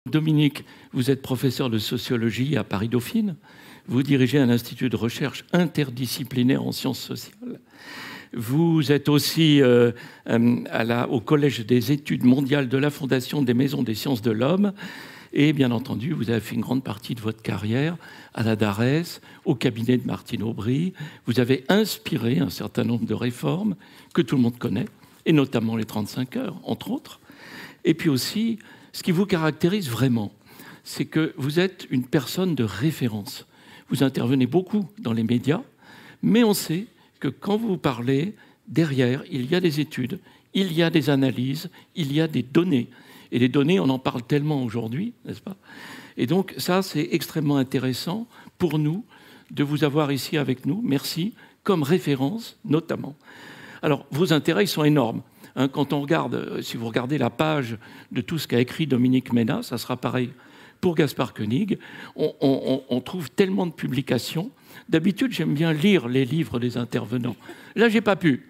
Dominique, vous êtes professeur de sociologie à Paris-Dauphine. Vous dirigez un institut de recherche interdisciplinaire en sciences sociales. Vous êtes aussi au Collège des études mondiales de la Fondation des maisons des sciences de l'homme. Et bien entendu, vous avez fait une grande partie de votre carrière à la DARES, au cabinet de Martine Aubry. Vous avez inspiré un certain nombre de réformes que tout le monde connaît, et notamment les 35 heures, entre autres. Et puis aussi, ce qui vous caractérise vraiment, c'est que vous êtes une personne de référence. Vous intervenez beaucoup dans les médias, mais on sait que quand vous parlez, derrière, il y a des études, il y a des analyses, il y a des données. Et les données, on en parle tellement aujourd'hui, n'est-ce pas? Et donc ça, c'est extrêmement intéressant pour nous de vous avoir ici avec nous. Merci, comme référence notamment. Alors, vos intérêts sont énormes. Quand on regarde, si vous regardez la page de tout ce qu'a écrit Dominique Ménat, ça sera pareil pour Gaspard Koenig, on trouve tellement de publications. D'habitude, j'aime bien lire les livres des intervenants. Là, j'ai pas pu.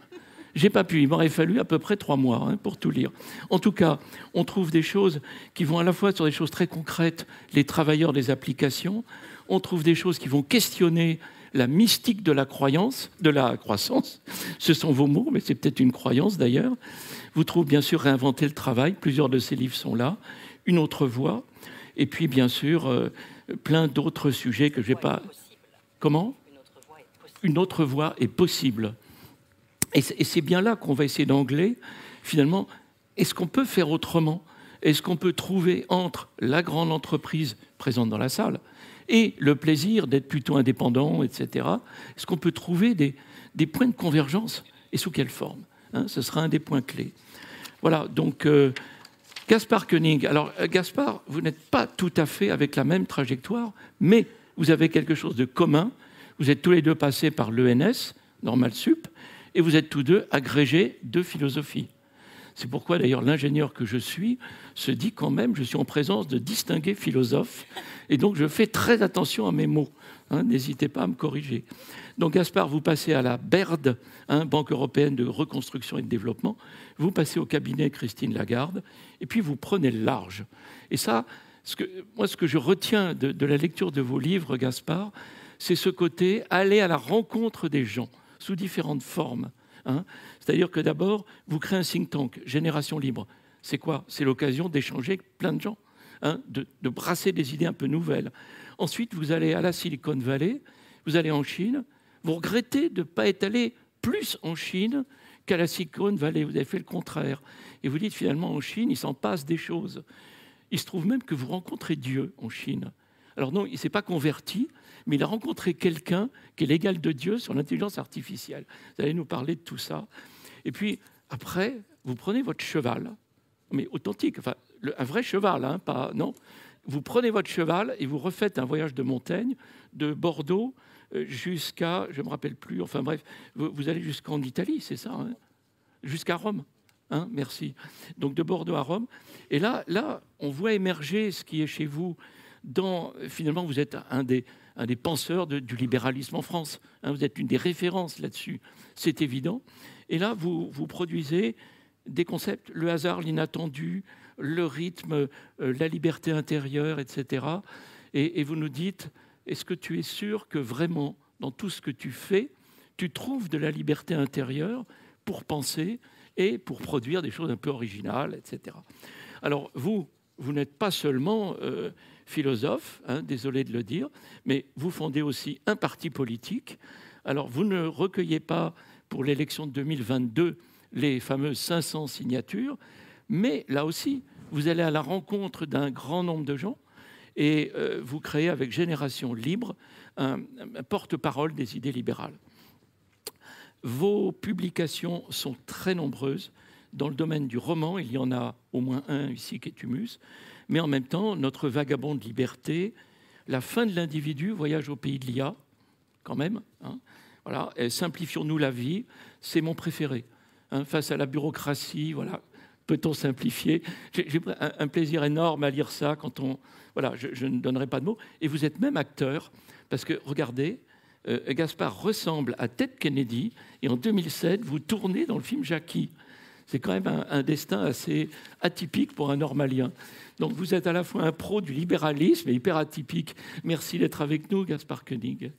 Il m'aurait fallu à peu près 3 mois pour tout lire. En tout cas, on trouve des choses qui vont à la fois sur des choses très concrètes, les travailleurs des applications. On trouve des choses qui vont questionner la mystique de la croissance. Ce sont vos mots, mais c'est peut-être une croyance d'ailleurs. Vous trouvez bien sûr Réinventer le travail. Plusieurs de ces livres sont là. Une autre voie. Et puis bien sûr, plein d'autres sujets que je n'ai pas... Comment ? Une autre voie est possible. Et c'est bien là qu'on va essayer d'angler, finalement, est-ce qu'on peut faire autrement? Est-ce qu'on peut trouver entre la grande entreprise présente dans la salle et le plaisir d'être plutôt indépendant, etc. Est-ce qu'on peut trouver des points de convergence? Et sous quelle forme? Ce sera un des points clés. Voilà, donc Gaspard Koenig. Alors Gaspard, vous n'êtes pas tout à fait avec la même trajectoire, mais vous avez quelque chose de commun. Vous êtes tous les deux passés par l'ENS, Normal Sup, et vous êtes tous deux agrégés de philosophie. C'est pourquoi, d'ailleurs, l'ingénieur que je suis se dit quand même, je suis en présence de distingués philosophes, et donc je fais très attention à mes mots. N'hésitez pas à me corriger. Donc, Gaspard, vous passez à la BERD, Banque européenne de reconstruction et de développement, vous passez au cabinet Christine Lagarde, et puis vous prenez le large. Et ça, ce que je retiens de la lecture de vos livres, Gaspard, c'est ce côté aller à la rencontre des gens, sous différentes formes. C'est-à-dire que d'abord, vous créez un think tank, Génération Libre. C'est quoi? C'est l'occasion d'échanger avec plein de gens, de brasser des idées un peu nouvelles. Ensuite, vous allez à la Silicon Valley, vous allez en Chine, vous regrettez de ne pas être allé plus en Chine qu'à la Silicon Valley. Vous avez fait le contraire. Et vous dites finalement, en Chine, il s'en passe des choses. Il se trouve même que vous rencontrez Dieu en Chine. Alors non, il ne s'est pas converti, mais il a rencontré quelqu'un qui est l'égal de Dieu sur l'intelligence artificielle. Vous allez nous parler de tout ça. Et puis, après, vous prenez votre cheval, mais authentique, enfin, un vrai cheval, pas... Non. Vous prenez votre cheval et vous refaites un voyage de montagne de Bordeaux jusqu'à... Je ne me rappelle plus, enfin bref, vous allez jusqu'en Italie, c'est ça, jusqu'à Rome. Merci. Donc, de Bordeaux à Rome. Et là, on voit émerger ce qui est chez vous. Finalement, vous êtes un des penseurs du libéralisme en France. Vous êtes une des références là-dessus, c'est évident. Et là, vous produisez des concepts, le hasard, l'inattendu, le rythme, la liberté intérieure, etc. Et vous nous dites, est-ce que tu es sûr que vraiment, dans tout ce que tu fais, tu trouves de la liberté intérieure pour penser et pour produire des choses un peu originales, etc. Alors, vous n'êtes pas seulement... philosophe, désolé de le dire, mais vous fondez aussi un parti politique. Alors, vous ne recueillez pas pour l'élection de 2022 les fameuses 500 signatures, mais là aussi, vous allez à la rencontre d'un grand nombre de gens et vous créez avec Génération Libre un porte-parole des idées libérales. Vos publications sont très nombreuses. Dans le domaine du roman, il y en a au moins un ici qui est Humus, mais en même temps, Notre vagabond de liberté, La fin de l'individu, Voyage au pays de l'IA, quand même. Voilà, Simplifions-nous la vie, c'est mon préféré. Face à la bureaucratie, voilà, peut-on simplifier? J'ai un plaisir énorme à lire ça quand on... Voilà, je ne donnerai pas de mots. Et vous êtes même acteur, parce que, regardez, Gaspard ressemble à Ted Kennedy, et en 2007, vous tournez dans le film Jackie. C'est quand même un destin assez atypique pour un normalien. Donc vous êtes à la fois un pro du libéralisme et hyper atypique. Merci d'être avec nous, Gaspard Koenig.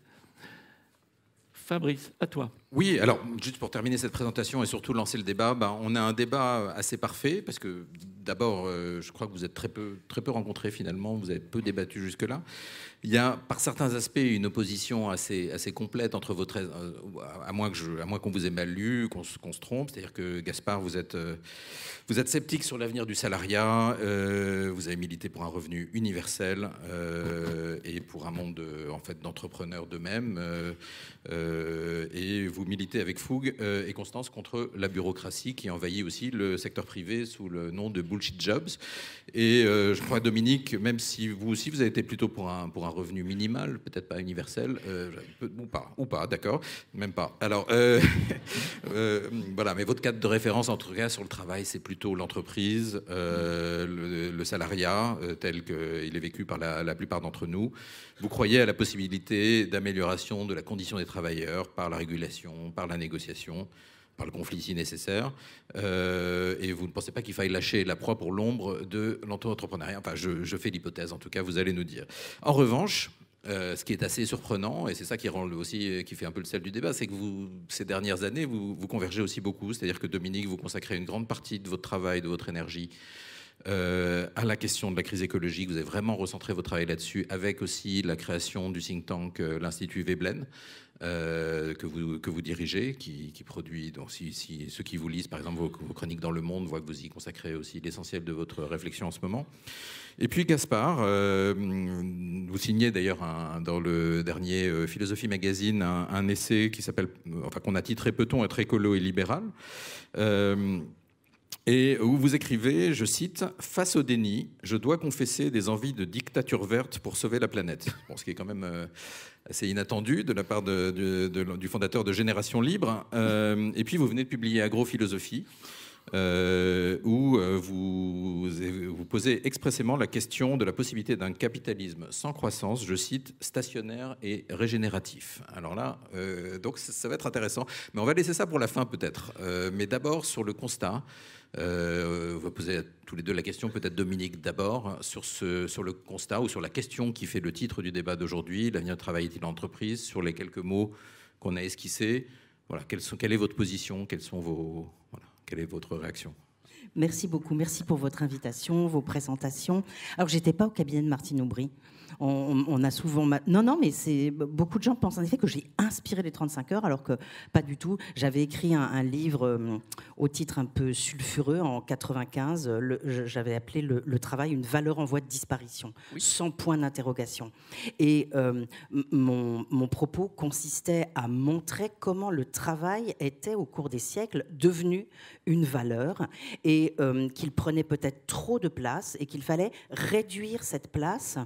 Fabrice, à toi. Oui, alors, juste pour terminer cette présentation et surtout lancer le débat, on a un débat assez parfait, parce que d'abord, je crois que vous êtes très peu rencontrés finalement, vous avez peu débattu jusque-là. Il y a, par certains aspects, une opposition assez complète entre vos thèses, à moins qu'on vous ait mal lu, qu'on se trompe. C'est-à-dire que, Gaspard, vous êtes sceptique sur l'avenir du salariat, vous avez milité pour un revenu universel et pour un monde d'entrepreneurs d'eux-mêmes, et vous militez avec fougue et constance contre la bureaucratie qui envahit aussi le secteur privé sous le nom de bullshit jobs. Et je crois, Dominique, même si vous aussi, vous avez été plutôt pour un revenu minimal, peut-être pas universel, ou pas, d'accord, même pas. Alors, voilà, mais votre cadre de référence, en tout cas, sur le travail, c'est plutôt l'entreprise, le salariat, tel qu'il est vécu par la plupart d'entre nous. Vous croyez à la possibilité d'amélioration de la condition des travailleurs par la régulation, par la négociation, par le conflit si nécessaire, et vous ne pensez pas qu'il faille lâcher la proie pour l'ombre de l'auto-entrepreneuriat. Enfin, je fais l'hypothèse, en tout cas, vous allez nous dire. En revanche, ce qui est assez surprenant, et c'est ça qui fait un peu le sel du débat, c'est que ces dernières années, vous convergez aussi beaucoup. C'est-à-dire que, Dominique, vous consacrez une grande partie de votre travail, de votre énergie, à la question de la crise écologique. Vous avez vraiment recentré votre travail là-dessus, avec aussi la création du think tank, l'Institut Veblen, que vous dirigez, qui produit, donc si ceux qui vous lisent par exemple vos chroniques dans Le Monde voient que vous y consacrez aussi l'essentiel de votre réflexion en ce moment. Et puis Gaspard, vous signez d'ailleurs dans le dernier Philosophie Magazine un essai qui s'appelle, qu'on a titré Peut-on être écolo et libéral, et où vous écrivez, je cite, « Face au déni, je dois confesser des envies de dictature verte pour sauver la planète ». Bon, ce qui est quand même assez inattendu de la part du fondateur de Génération Libre. Et puis vous venez de publier Agrophilosophie, où vous posez expressément la question de la possibilité d'un capitalisme sans croissance, je cite, stationnaire et régénératif. Alors là, donc ça va être intéressant, mais on va laisser ça pour la fin peut-être. Mais d'abord sur le constat, on va poser tous les deux la question, peut-être Dominique d'abord, sur le constat ou sur la question qui fait le titre du débat d'aujourd'hui, l'avenir du travail est-il en entreprise, sur les quelques mots qu'on a esquissés. Voilà, quelle est votre position, quelles sont quelle est votre réaction? Merci beaucoup. Merci pour votre invitation, vos présentations. Alors, j'étais pas au cabinet de Martine Aubry. On a souvent... Non, mais beaucoup de gens pensent en effet que j'ai inspiré les 35 heures, alors que pas du tout. J'avais écrit un livre au titre un peu sulfureux en 95. J'avais appelé le travail une valeur en voie de disparition, oui, sans point d'interrogation. Et mon propos consistait à montrer comment le travail était, au cours des siècles, devenu une valeur et qu'il prenait peut-être trop de place et qu'il fallait réduire cette place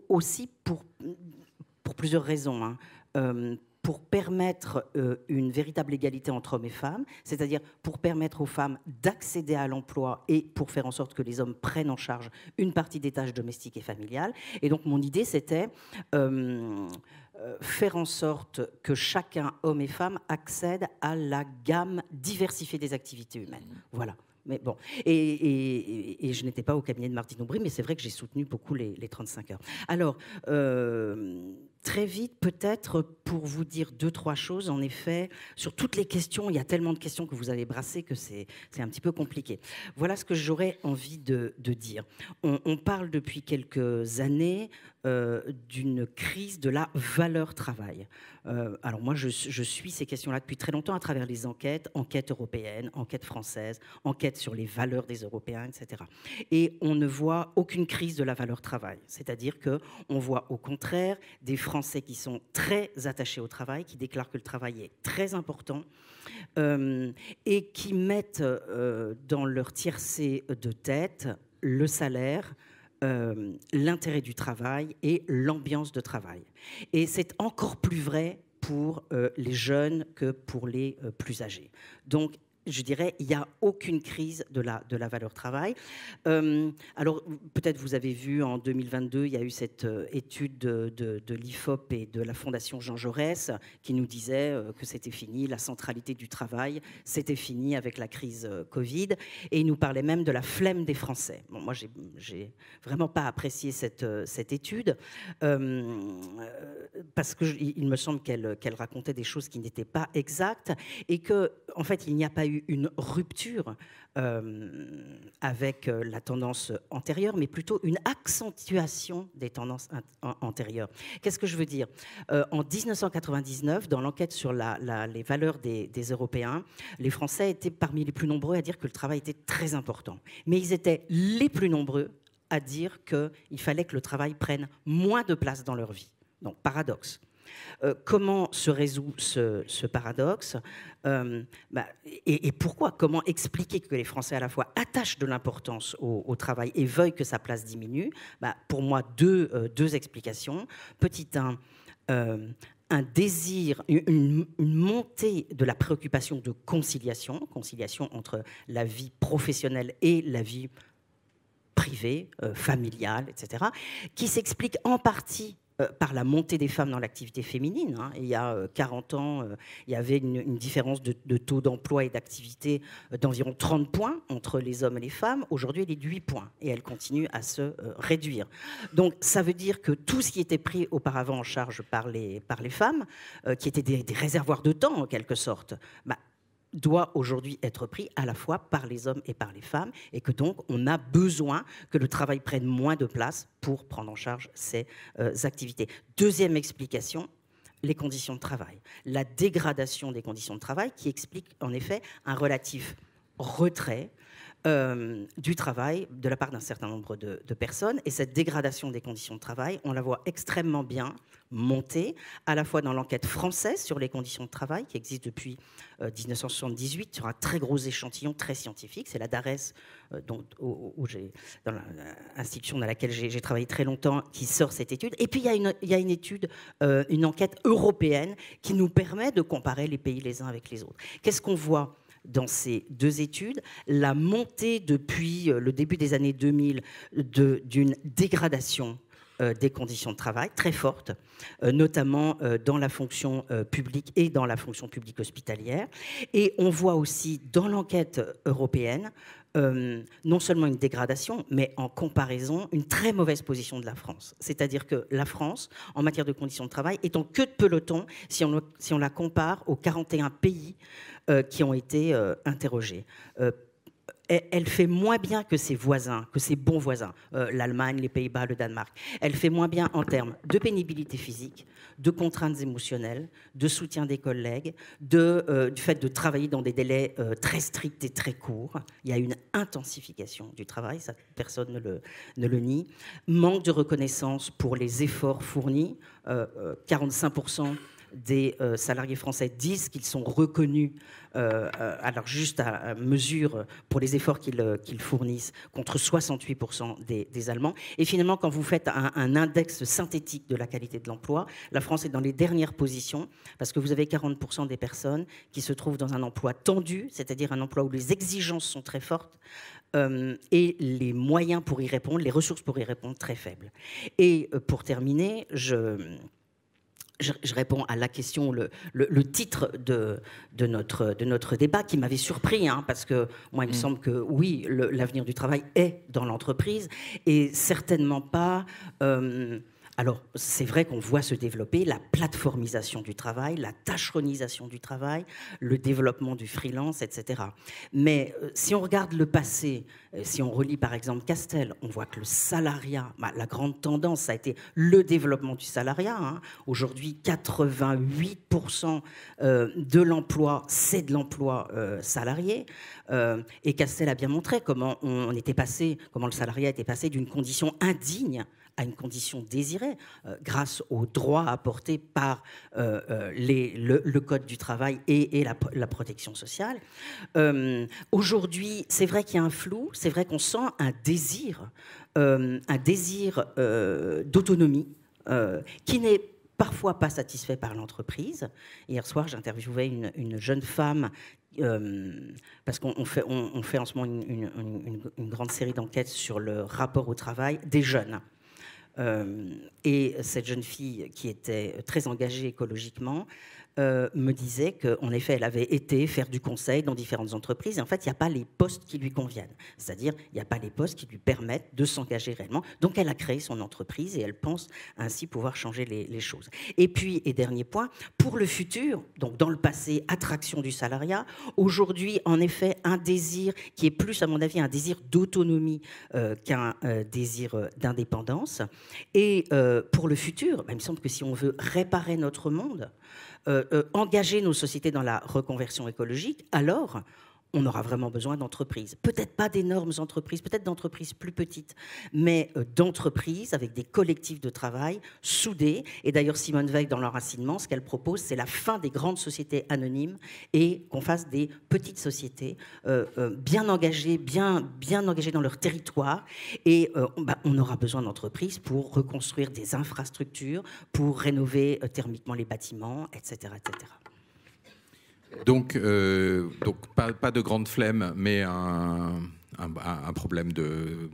aussi pour plusieurs raisons. Pour permettre une véritable égalité entre hommes et femmes, c'est-à-dire pour permettre aux femmes d'accéder à l'emploi et pour faire en sorte que les hommes prennent en charge une partie des tâches domestiques et familiales. Et donc mon idée, c'était faire en sorte que chacun, homme et femme, accède à la gamme diversifiée des activités humaines. Voilà. Mais bon, et je n'étais pas au cabinet de Martine Aubry, mais c'est vrai que j'ai soutenu beaucoup les 35 heures. Alors, très vite, peut-être pour vous dire 2-3 choses, en effet, sur toutes les questions, il y a tellement de questions que vous avez brassées que c'est un petit peu compliqué. Voilà ce que j'aurais envie de dire. On parle depuis quelques années d'une crise de la valeur travail. Alors moi, je suis ces questions-là depuis très longtemps à travers les enquêtes européennes, enquêtes françaises, enquêtes sur les valeurs des Européens, etc. Et on ne voit aucune crise de la valeur travail. C'est-à-dire qu'on voit au contraire des Français qui sont très attachés au travail, qui déclarent que le travail est très important et qui mettent dans leur tiercé de tête le salaire, l'intérêt du travail et l'ambiance de travail. Et c'est encore plus vrai pour les jeunes que pour les plus âgés. Donc, je dirais, il n'y a aucune crise de la valeur travail. Alors, peut-être vous avez vu, en 2022, il y a eu cette étude de l'IFOP et de la Fondation Jean Jaurès qui nous disait que c'était fini, la centralité du travail, c'était fini avec la crise Covid. Et il nous parlait même de la flemme des Français. Bon, moi, j'ai vraiment pas apprécié cette étude parce qu'il me semble qu'elle racontait des choses qui n'étaient pas exactes et que, en fait, il n'y a pas eu une rupture avec la tendance antérieure, mais plutôt une accentuation des tendances antérieures. Qu'est-ce que je veux dire ? En 1999, dans l'enquête sur les valeurs des Européens, les Français étaient parmi les plus nombreux à dire que le travail était très important. Mais ils étaient les plus nombreux à dire qu'il fallait que le travail prenne moins de place dans leur vie. Donc, paradoxe. Comment se résout ce paradoxe et pourquoi ? Comment expliquer que les Français à la fois attachent de l'importance au travail et veuillent que sa place diminue ? Pour moi, deux explications. Petit 1, un désir, une montée de la préoccupation de conciliation entre la vie professionnelle et la vie privée, familiale, etc., qui s'explique en partie par la montée des femmes dans l'activité féminine. Il y a 40 ans, il y avait une différence de taux d'emploi et d'activité d'environ 30 points entre les hommes et les femmes. Aujourd'hui, elle est de 8 points et elle continue à se réduire. Donc, ça veut dire que tout ce qui était pris auparavant en charge par les femmes, qui étaient des réservoirs de temps en quelque sorte, doit aujourd'hui être pris à la fois par les hommes et par les femmes, et que donc on a besoin que le travail prenne moins de place pour prendre en charge ces activités. Deuxième explication, les conditions de travail. La dégradation des conditions de travail qui explique en effet un relatif retrait du travail de la part d'un certain nombre de personnes. Et cette dégradation des conditions de travail, on la voit extrêmement bien monter, à la fois dans l'enquête française sur les conditions de travail, qui existe depuis 1978, sur un très gros échantillon très scientifique. C'est la DARES, dans l'institution dans laquelle j'ai travaillé très longtemps, qui sort cette étude. Et puis, il y a une étude, une enquête européenne, qui nous permet de comparer les pays les uns avec les autres. Qu'est-ce qu'on voit dans ces deux études? La montée depuis le début des années 2000 d'une dégradation des conditions de travail très forte, notamment dans la fonction publique et dans la fonction publique hospitalière. Et on voit aussi dans l'enquête européenne non seulement une dégradation, mais en comparaison, une très mauvaise position de la France. C'est-à-dire que la France, en matière de conditions de travail, est en queue de peloton si on la compare aux 41 pays qui ont été interrogés. Elle fait moins bien que ses voisins, que ses bons voisins, l'Allemagne, les Pays-Bas, le Danemark. Elle fait moins bien en termes de pénibilité physique, de contraintes émotionnelles, de soutien des collègues, du fait de travailler dans des délais très stricts et très courts. Il y a une intensification du travail, ça, personne ne le nie. Manque de reconnaissance pour les efforts fournis. 45% des salariés français disent qu'ils sont reconnus, alors juste à mesure pour les efforts qu'ils fournissent, contre 68% des Allemands. Et finalement, quand vous faites un index synthétique de la qualité de l'emploi, la France est dans les dernières positions, parce que vous avez 40% des personnes qui se trouvent dans un emploi tendu, c'est-à-dire un emploi où les exigences sont très fortes, et les moyens pour y répondre, les ressources pour y répondre, très faibles. Et pour terminer, je réponds à la question, le titre de notre débat qui m'avait surpris, parce que moi, il me semble que oui, l'avenir du travail est dans l'entreprise et certainement pas... alors, c'est vrai qu'on voit se développer la plateformisation du travail, la tâcheronisation du travail, le développement du freelance, etc. Mais si on regarde le passé, si on relit par exemple Castel, on voit que le salariat, la grande tendance, ça a été le développement du salariat. Aujourd'hui, 88% de l'emploi, c'est de l'emploi salarié. Et Castel a bien montré comment on était passé, comment le salariat était passé d'une condition indigne à une condition désirée, grâce aux droits apportés par le Code du travail et la protection sociale. Aujourd'hui, c'est vrai qu'il y a un flou, c'est vrai qu'on sent un désir d'autonomie qui n'est parfois pas satisfaits par l'entreprise. Hier soir, j'interviewais une jeune femme, parce qu'on fait en ce moment une grande série d'enquêtes sur le rapport au travail des jeunes. Et cette jeune fille, qui était très engagée écologiquement, me disait qu'en effet, elle avait été faire du conseil dans différentes entreprises, et en fait, il n'y a pas les postes qui lui conviennent. C'est-à-dire, il n'y a pas les postes qui lui permettent de s'engager réellement. Donc, elle a créé son entreprise, et elle pense ainsi pouvoir changer les choses. Et puis, et dernier point, pour le futur, donc dans le passé, attraction du salariat, aujourd'hui, en effet, un désir qui est plus, à mon avis, un désir d'autonomie qu'un désir d'indépendance. Et pour le futur, il me semble que si on veut réparer notre monde, engager nos sociétés dans la reconversion écologique, alors on aura vraiment besoin d'entreprises. Peut-être pas d'énormes entreprises, peut-être d'entreprises plus petites, mais d'entreprises avec des collectifs de travail soudés. Et d'ailleurs, Simone Veil, dans l'enracinement, ce qu'elle propose, c'est la fin des grandes sociétés anonymes et qu'on fasse des petites sociétés bien engagées dans leur territoire. Et on aura besoin d'entreprises pour reconstruire des infrastructures, pour rénover thermiquement les bâtiments, etc., etc. Donc pas de grande flemme, mais un problème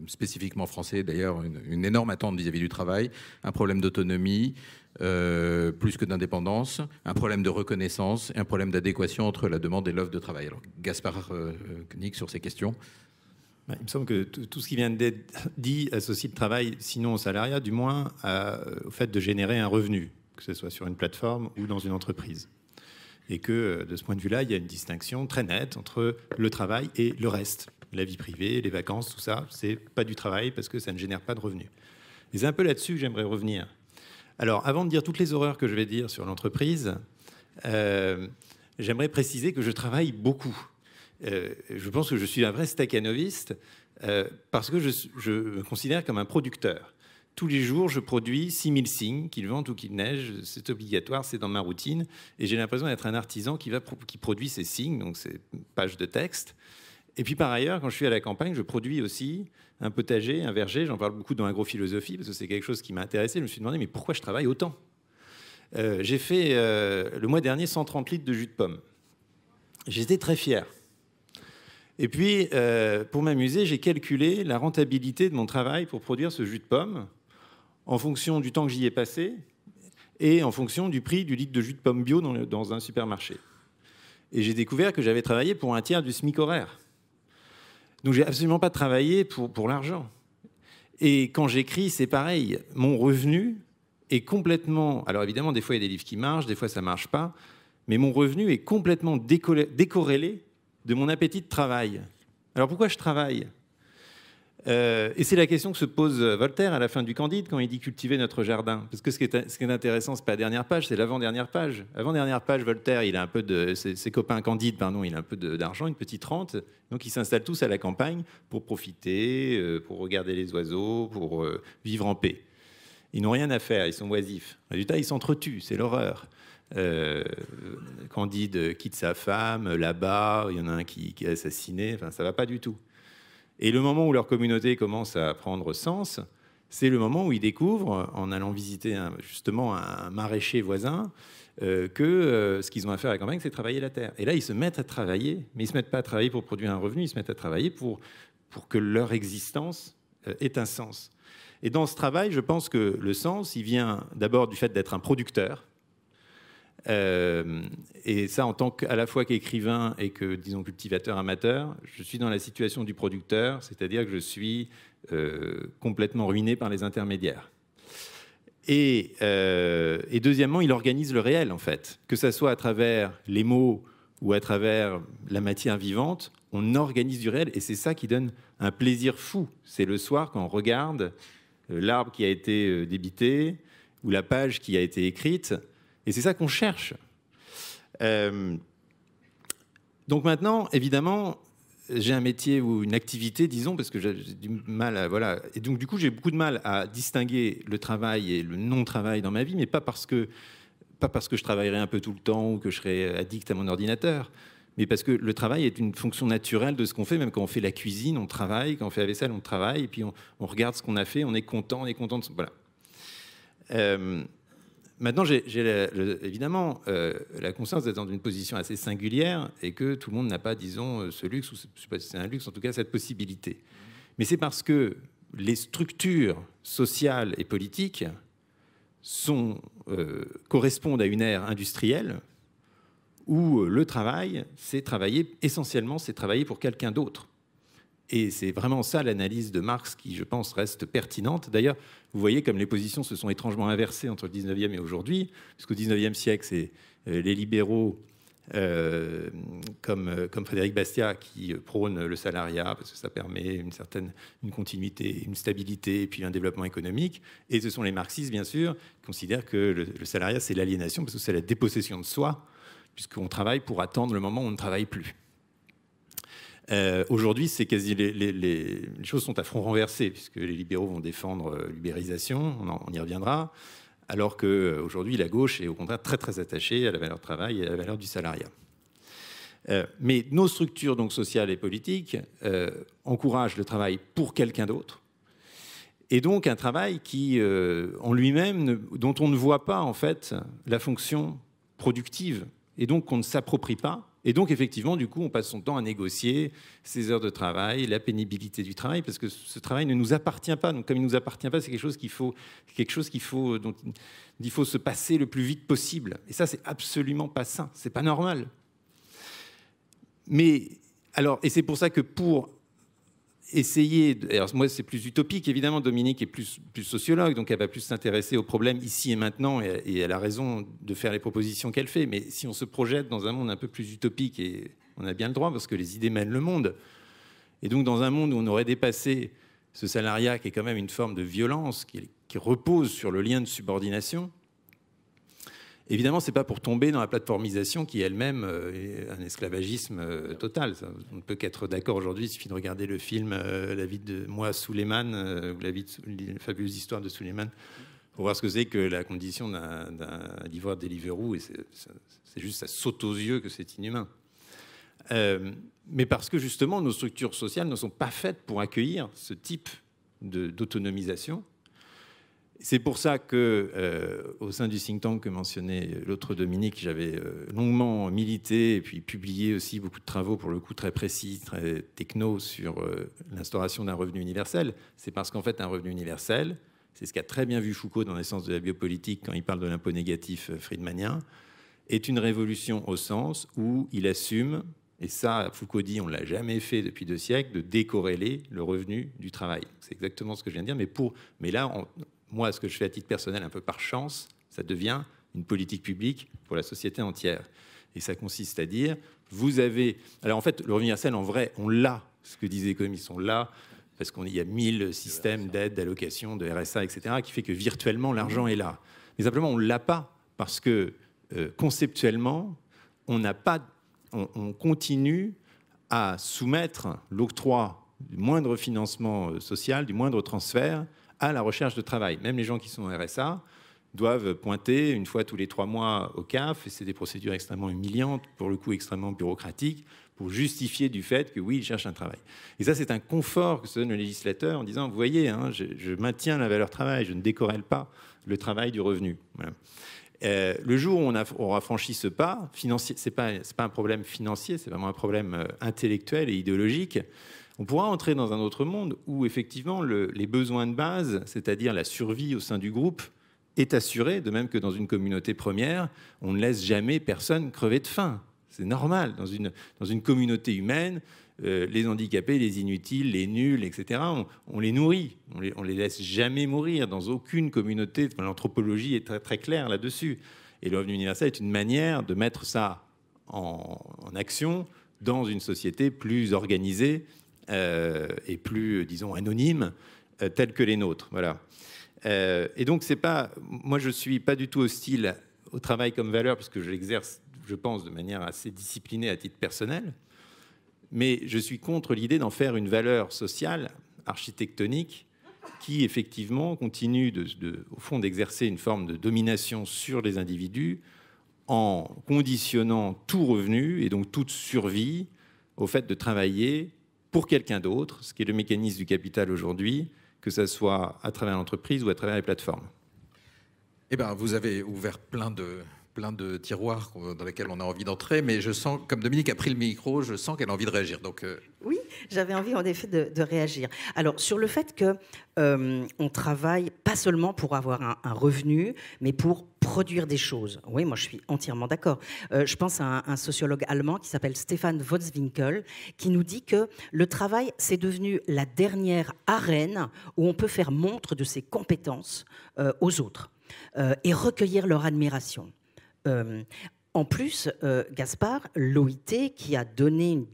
spécifiquement français, d'ailleurs, une énorme attente vis-à-vis du travail, un problème d'autonomie, plus que d'indépendance, un problème de reconnaissance et un problème d'adéquation entre la demande et l'offre de travail. Alors, Gaspard Koenig, sur ces questions. Il me semble que tout ce qui vient d'être dit associe le travail, sinon au salariat, du moins au fait de générer un revenu, que ce soit sur une plateforme ou dans une entreprise. Et que, de ce point de vue-là, il y a une distinction très nette entre le travail et le reste. La vie privée, les vacances, tout ça, c'est pas du travail parce que ça ne génère pas de revenus. Et c'est un peu là-dessus que j'aimerais revenir. Alors, avant de dire toutes les horreurs que je vais dire sur l'entreprise, j'aimerais préciser que je travaille beaucoup. Je pense que je suis un vrai stakhanoviste parce que je me considère comme un producteur. Tous les jours, je produis 6000 signes, qu'il vente ou qu'il neige, c'est obligatoire, c'est dans ma routine. Et j'ai l'impression d'être un artisan qui produit ces signes, donc ces pages de texte. Et puis par ailleurs, quand je suis à la campagne, je produis aussi un potager, un verger. J'en parle beaucoup dans l'agrophilosophie, parce que c'est quelque chose qui m'a intéressé. Je me suis demandé, mais pourquoi je travaille autant ? J'ai fait, le mois dernier, 130 litres de jus de pomme. J'étais très fier. Et puis, pour m'amuser, j'ai calculé la rentabilité de mon travail pour produire ce jus de pomme, en fonction du temps que j'y ai passé et en fonction du prix du litre de jus de pomme bio dans un supermarché. Et j'ai découvert que j'avais travaillé pour un tiers du SMIC horaire. Donc, j'ai absolument pas travaillé pour l'argent. Et quand j'écris, c'est pareil. Mon revenu est complètement... Alors, évidemment, des fois, il y a des livres qui marchent, des fois, ça marche pas. Mais mon revenu est complètement décorrélé de mon appétit de travail. Alors, pourquoi je travaille ? Et c'est la question que se pose Voltaire à la fin du Candide quand il dit cultiver notre jardin. Parce que ce qui est intéressant, c'est pas la dernière page, c'est l'avant-dernière page. Avant-dernière page, Voltaire, il a un peu ses copains Candide, pardon, il a un peu d'argent, une petite rente. Donc ils s'installent tous à la campagne pour profiter, pour regarder les oiseaux, pour vivre en paix. Ils n'ont rien à faire, ils sont oisifs. Résultat, ils s'entretuent, c'est l'horreur. Candide quitte sa femme, là-bas, il y en a un qui est assassiné, enfin ça va pas du tout. Et le moment où leur communauté commence à prendre sens, c'est le moment où ils découvrent, en allant visiter justement un maraîcher voisin, que ce qu'ils ont à faire à la campagne, c'est travailler la terre. Et là, ils se mettent à travailler, mais ils ne se mettent pas à travailler pour produire un revenu, ils se mettent à travailler pour que leur existence ait un sens. Et dans ce travail, je pense que le sens, il vient d'abord du fait d'être un producteur. Et ça, en tant qu'à la fois qu'écrivain et que, disons, cultivateur amateur, je suis dans la situation du producteur, c'est-à-dire que je suis complètement ruiné par les intermédiaires. Et deuxièmement, il organise le réel, en fait. Que ça soit à travers les mots ou à travers la matière vivante, on organise du réel, et c'est ça qui donne un plaisir fou. C'est le soir, quand on regarde l'arbre qui a été débité ou la page qui a été écrite. Et c'est ça qu'on cherche. Donc maintenant, évidemment, j'ai un métier ou une activité, disons, parce que j'ai du mal à... Voilà. Et donc, du coup, j'ai beaucoup de mal à distinguer le travail et le non-travail dans ma vie, mais pas parce que je travaillerai un peu tout le temps ou que je serai addict à mon ordinateur, mais parce que le travail est une fonction naturelle de ce qu'on fait. Même quand on fait la cuisine, on travaille. Quand on fait la vaisselle, on travaille. Et puis, on regarde ce qu'on a fait, on est content de... Voilà. Maintenant, j'ai évidemment la conscience d'être dans une position assez singulière et que tout le monde n'a pas, disons, ce luxe, ou je ne sais pas si c'est un luxe, en tout cas cette possibilité. Mais c'est parce que les structures sociales et politiques correspondent à une ère industrielle où le travail, c'est travailler, essentiellement, c'est travailler pour quelqu'un d'autre. Et c'est vraiment ça l'analyse de Marx qui, je pense, reste pertinente. D'ailleurs, vous voyez comme les positions se sont étrangement inversées entre le 19e et aujourd'hui, puisqu'au 19e siècle, c'est les libéraux comme Frédéric Bastiat qui prônent le salariat, parce que ça permet une continuité, une stabilité, et puis un développement économique. Et ce sont les marxistes, bien sûr, qui considèrent que le salariat, c'est l'aliénation, parce que c'est la dépossession de soi, puisqu'on travaille pour attendre le moment où on ne travaille plus. Aujourd'hui, c'est quasi les choses sont à front renversé, puisque les libéraux vont défendre l'ubérisation, on y reviendra, alors qu'aujourd'hui, la gauche est au contraire très très attachée à la valeur travail et à la valeur du salariat. Mais nos structures donc sociales et politiques encouragent le travail pour quelqu'un d'autre, et donc un travail qui, en lui-même, dont on ne voit pas en fait la fonction productive, et donc qu'on ne s'approprie pas. Et donc, effectivement, du coup, on passe son temps à négocier ses heures de travail, la pénibilité du travail, parce que ce travail ne nous appartient pas. Donc, comme il ne nous appartient pas, c'est quelque chose dont il faut se passer le plus vite possible. Et ça, c'est absolument pas sain. C'est pas normal. Mais, alors, et c'est pour ça que pour essayer... Alors, moi, c'est plus utopique, évidemment. Dominique est plus sociologue, donc elle va plus s'intéresser aux problèmes ici et maintenant, et elle a raison de faire les propositions qu'elle fait. Mais si on se projette dans un monde un peu plus utopique, et on a bien le droit, parce que les idées mènent le monde, et donc dans un monde où on aurait dépassé ce salariat qui est quand même une forme de violence, qui repose sur le lien de subordination, évidemment, ce n'est pas pour tomber dans la plateformisation qui elle-même est un esclavagisme total. On ne peut qu'être d'accord aujourd'hui. Il suffit de regarder le film La vie de moi, Suleiman, la fabuleuse histoire de Suleiman, pour voir ce que c'est que la condition d'un livreur Deliveroo. Et c'est juste, ça saute aux yeux que c'est inhumain. Mais parce que justement, nos structures sociales ne sont pas faites pour accueillir ce type d'autonomisation. C'est pour ça que, au sein du think tank que mentionnait l'autre Dominique, j'avais longuement milité et puis publié aussi beaucoup de travaux, pour le coup très précis, très techno, sur l'instauration d'un revenu universel. C'est parce qu'en fait, un revenu universel, c'est ce qu'a très bien vu Foucault dans l'essence de la biopolitique quand il parle de l'impôt négatif friedmanien, est une révolution au sens où il assume, et ça, Foucault dit, on ne l'a jamais fait depuis 2 siècles, de décorréler le revenu du travail. C'est exactement ce que je viens de dire, mais là, moi, ce que je fais à titre personnel, un peu par chance, ça devient une politique publique pour la société entière. Et ça consiste à dire, vous avez... Alors en fait, le revenu universel, en vrai, on l'a. Ce que disait les économistes, on l'a, parce qu'il y a 1000 systèmes d'aide, d'allocation, de RSA, etc., qui fait que virtuellement, l'argent est là. Mais simplement, on ne l'a pas, parce que conceptuellement, on continue à soumettre l'octroi du moindre financement social, du moindre transfert, à la recherche de travail. Même les gens qui sont en RSA doivent pointer une fois tous les 3 mois au CAF, et c'est des procédures extrêmement humiliantes, pour le coup extrêmement bureaucratiques, pour justifier du fait que oui, ils cherchent un travail. Et ça, c'est un confort que se donne le législateur en disant, vous voyez, hein, je maintiens la valeur travail, je ne décorrèle pas le travail du revenu. Voilà. Le jour où on aura franchi ce pas, c'est pas un problème financier, c'est vraiment un problème intellectuel et idéologique. On pourra entrer dans un autre monde où, effectivement, les besoins de base, c'est-à-dire la survie au sein du groupe, est assurée, de même que dans une communauté première, on ne laisse jamais personne crever de faim. C'est normal. Dans une communauté humaine, les handicapés, les inutiles, les nuls, etc., on les nourrit. On les laisse jamais mourir. Dans aucune communauté, l'anthropologie est très, très claire là-dessus. Et le revenu universel est une manière de mettre ça en action dans une société plus organisée, et plus, disons, anonymes, tels que les nôtres. Voilà. Et donc, moi, je ne suis pas du tout hostile au travail comme valeur, puisque je l'exerce, je pense, de manière assez disciplinée à titre personnel, mais je suis contre l'idée d'en faire une valeur sociale, architectonique, qui, effectivement, continue, au fond, d'exercer une forme de domination sur les individus en conditionnant tout revenu, et donc toute survie, au fait de travailler pour quelqu'un d'autre, ce qui est le mécanisme du capital aujourd'hui, que ce soit à travers l'entreprise ou à travers les plateformes. Eh ben, vous avez ouvert plein de tiroirs dans lesquels on a envie d'entrer, mais je sens, comme Dominique a pris le micro, je sens qu'elle a envie de réagir. Donc, Oui, j'avais envie en effet de réagir. Alors sur le fait que on travaille pas seulement pour avoir un revenu, mais pour produire des choses. Oui, moi je suis entièrement d'accord. Je pense à un sociologue allemand qui s'appelle Stefan Votzwinkel, qui nous dit que le travail, c'est devenu la dernière arène où on peut faire montre de ses compétences aux autres et recueillir leur admiration. En plus, Gaspard, l'OIT, qui a donné une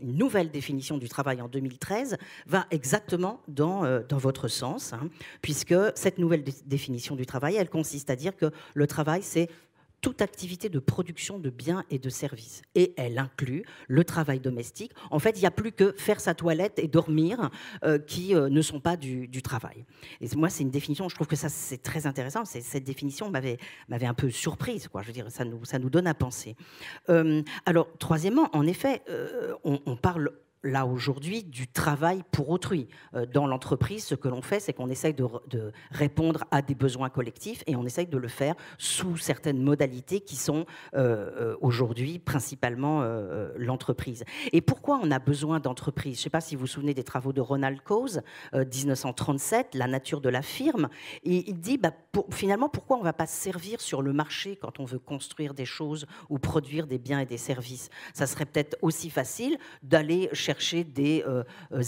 nouvelle définition du travail en 2013, va exactement dans votre sens, hein, puisque cette nouvelle définition du travail, elle consiste à dire que le travail, c'est toute activité de production de biens et de services. Et elle inclut le travail domestique. En fait, il n'y a plus que faire sa toilette et dormir qui ne sont pas du travail. Et moi, c'est une définition, je trouve que ça, c'est très intéressant. Cette définition m'avait un peu surprise, quoi. Je veux dire, ça nous donne à penser. Alors, troisièmement, en effet, on parle là aujourd'hui du travail pour autrui. Dans l'entreprise, ce que l'on fait, c'est qu'on essaye de répondre à des besoins collectifs et on essaye de le faire sous certaines modalités qui sont aujourd'hui principalement l'entreprise. Et pourquoi on a besoin d'entreprise? Je ne sais pas si vous vous souvenez des travaux de Ronald Coase, 1937, La nature de la firme. Et il dit, finalement, pourquoi on ne va pas se servir sur le marché quand on veut construire des choses ou produire des biens et des services? Ça serait peut-être aussi facile d'aller chercher des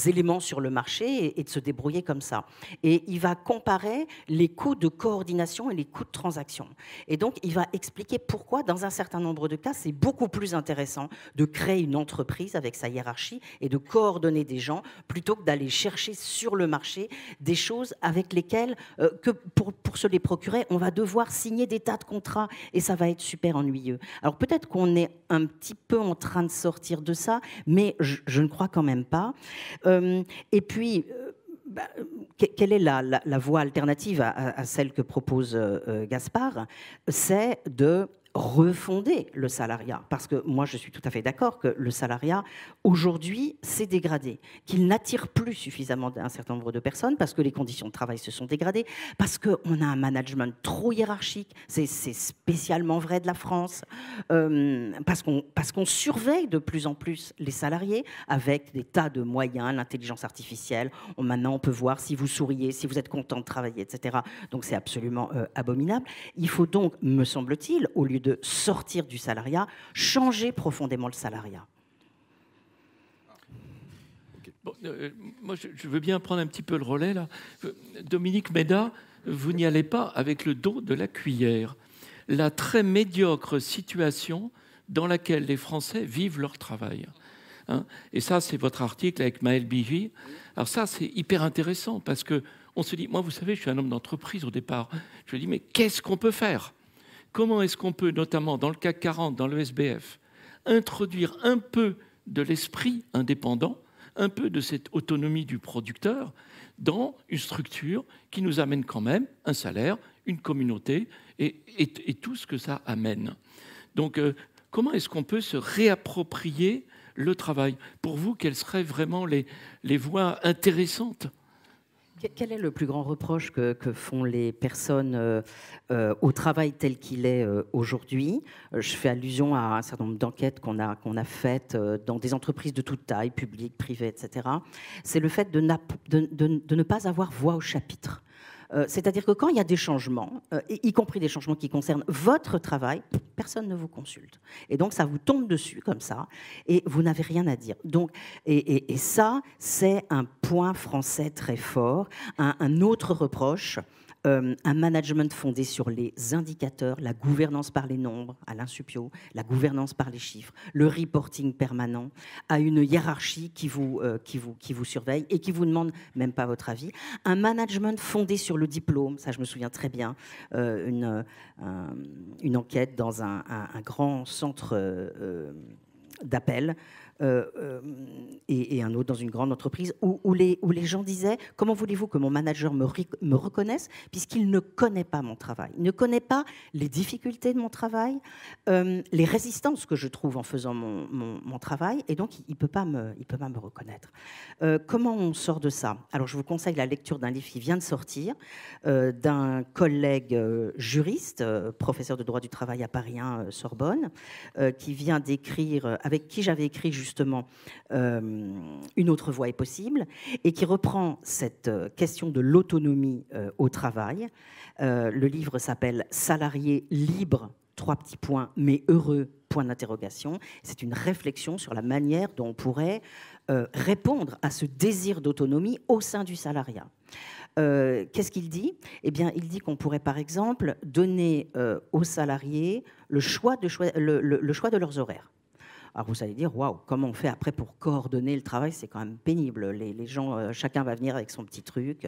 éléments sur le marché et de se débrouiller comme ça. Et il va comparer les coûts de coordination et les coûts de transaction. Et donc, il va expliquer pourquoi, dans un certain nombre de cas, c'est beaucoup plus intéressant de créer une entreprise avec sa hiérarchie et de coordonner des gens plutôt que d'aller chercher sur le marché des choses avec lesquelles, que pour se les procurer, on va devoir signer des tas de contrats et ça va être super ennuyeux. Alors, peut-être qu'on est un petit peu en train de sortir de ça, mais je ne crois quand même pas. Et puis, quelle est la voie alternative à celle que propose Gaspard? C'est de refonder le salariat. Parce que moi, je suis tout à fait d'accord que le salariat, aujourd'hui, s'est dégradé, qu'il n'attire plus suffisamment un certain nombre de personnes, parce que les conditions de travail se sont dégradées, parce qu'on a un management trop hiérarchique, c'est spécialement vrai de la France, parce qu'on surveille de plus en plus les salariés avec des tas de moyens, l'intelligence artificielle, maintenant on peut voir si vous souriez, si vous êtes content de travailler, etc. Donc c'est absolument abominable. Il faut donc, me semble-t-il, au lieu de sortir du salariat, changer profondément le salariat. Bon, moi, je veux bien prendre un petit peu le relais, là. Dominique Méda, vous n'y allez pas avec le dos de la cuillère. La très médiocre situation dans laquelle les Français vivent leur travail. Hein, et ça, c'est votre article avec Maël Bivy. Alors ça, c'est hyper intéressant parce qu'on se dit, moi, vous savez, je suis un homme d'entreprise au départ. Je me dis, mais qu'est-ce qu'on peut faire ? Comment est-ce qu'on peut, notamment dans le CAC 40, dans le SBF, introduire un peu de l'esprit indépendant, un peu de cette autonomie du producteur dans une structure qui nous amène quand même un salaire, une communauté et tout ce que ça amène. Donc, comment est-ce qu'on peut se réapproprier le travail? Pour vous, quelles seraient vraiment les voies intéressantes? Quel est le plus grand reproche que font les personnes au travail tel qu'il est aujourd'hui? Je fais allusion à un certain nombre d'enquêtes qu'on a faites dans des entreprises de toute taille, publiques, privées, etc. C'est le fait de ne pas avoir voix au chapitre. C'est-à-dire que quand il y a des changements, y compris des changements qui concernent votre travail, personne ne vous consulte. Et donc, ça vous tombe dessus comme ça, et vous n'avez rien à dire. Donc, et ça, c'est un point français très fort. Un autre reproche, un management fondé sur les indicateurs, la gouvernance par les nombres, Alain Supiot, la gouvernance par les chiffres, le reporting permanent, à une hiérarchie qui vous surveille et qui vous demande même pas votre avis. Un management fondé sur le diplôme, ça je me souviens très bien, une enquête dans un grand centre d'appel et un autre dans une grande entreprise, où les gens disaient « Comment voulez-vous que mon manager me reconnaisse puisqu'il ne connaît pas mon travail, il ne connaît pas les difficultés de mon travail, les résistances que je trouve en faisant mon travail, et donc il ne peut pas me reconnaître. » Comment on sort de ça? Alors je vous conseille la lecture d'un livre qui vient de sortir, d'un collègue juriste, professeur de droit du travail à Paris 1, Sorbonne, qui vient d'écrire, avec qui j'avais écrit justement Une autre voie est possible, et qui reprend cette question de l'autonomie au travail. Le livre s'appelle Salarié libre, 3 petits points, mais heureux, point d'interrogation. C'est une réflexion sur la manière dont on pourrait répondre à ce désir d'autonomie au sein du salariat. Qu'est-ce qu'il dit? Eh bien, il dit qu'on pourrait, par exemple, donner aux salariés le choix de leurs horaires. Alors vous allez dire, waouh, comment on fait après pour coordonner le travail? C'est quand même pénible. Les gens, chacun va venir avec son petit truc.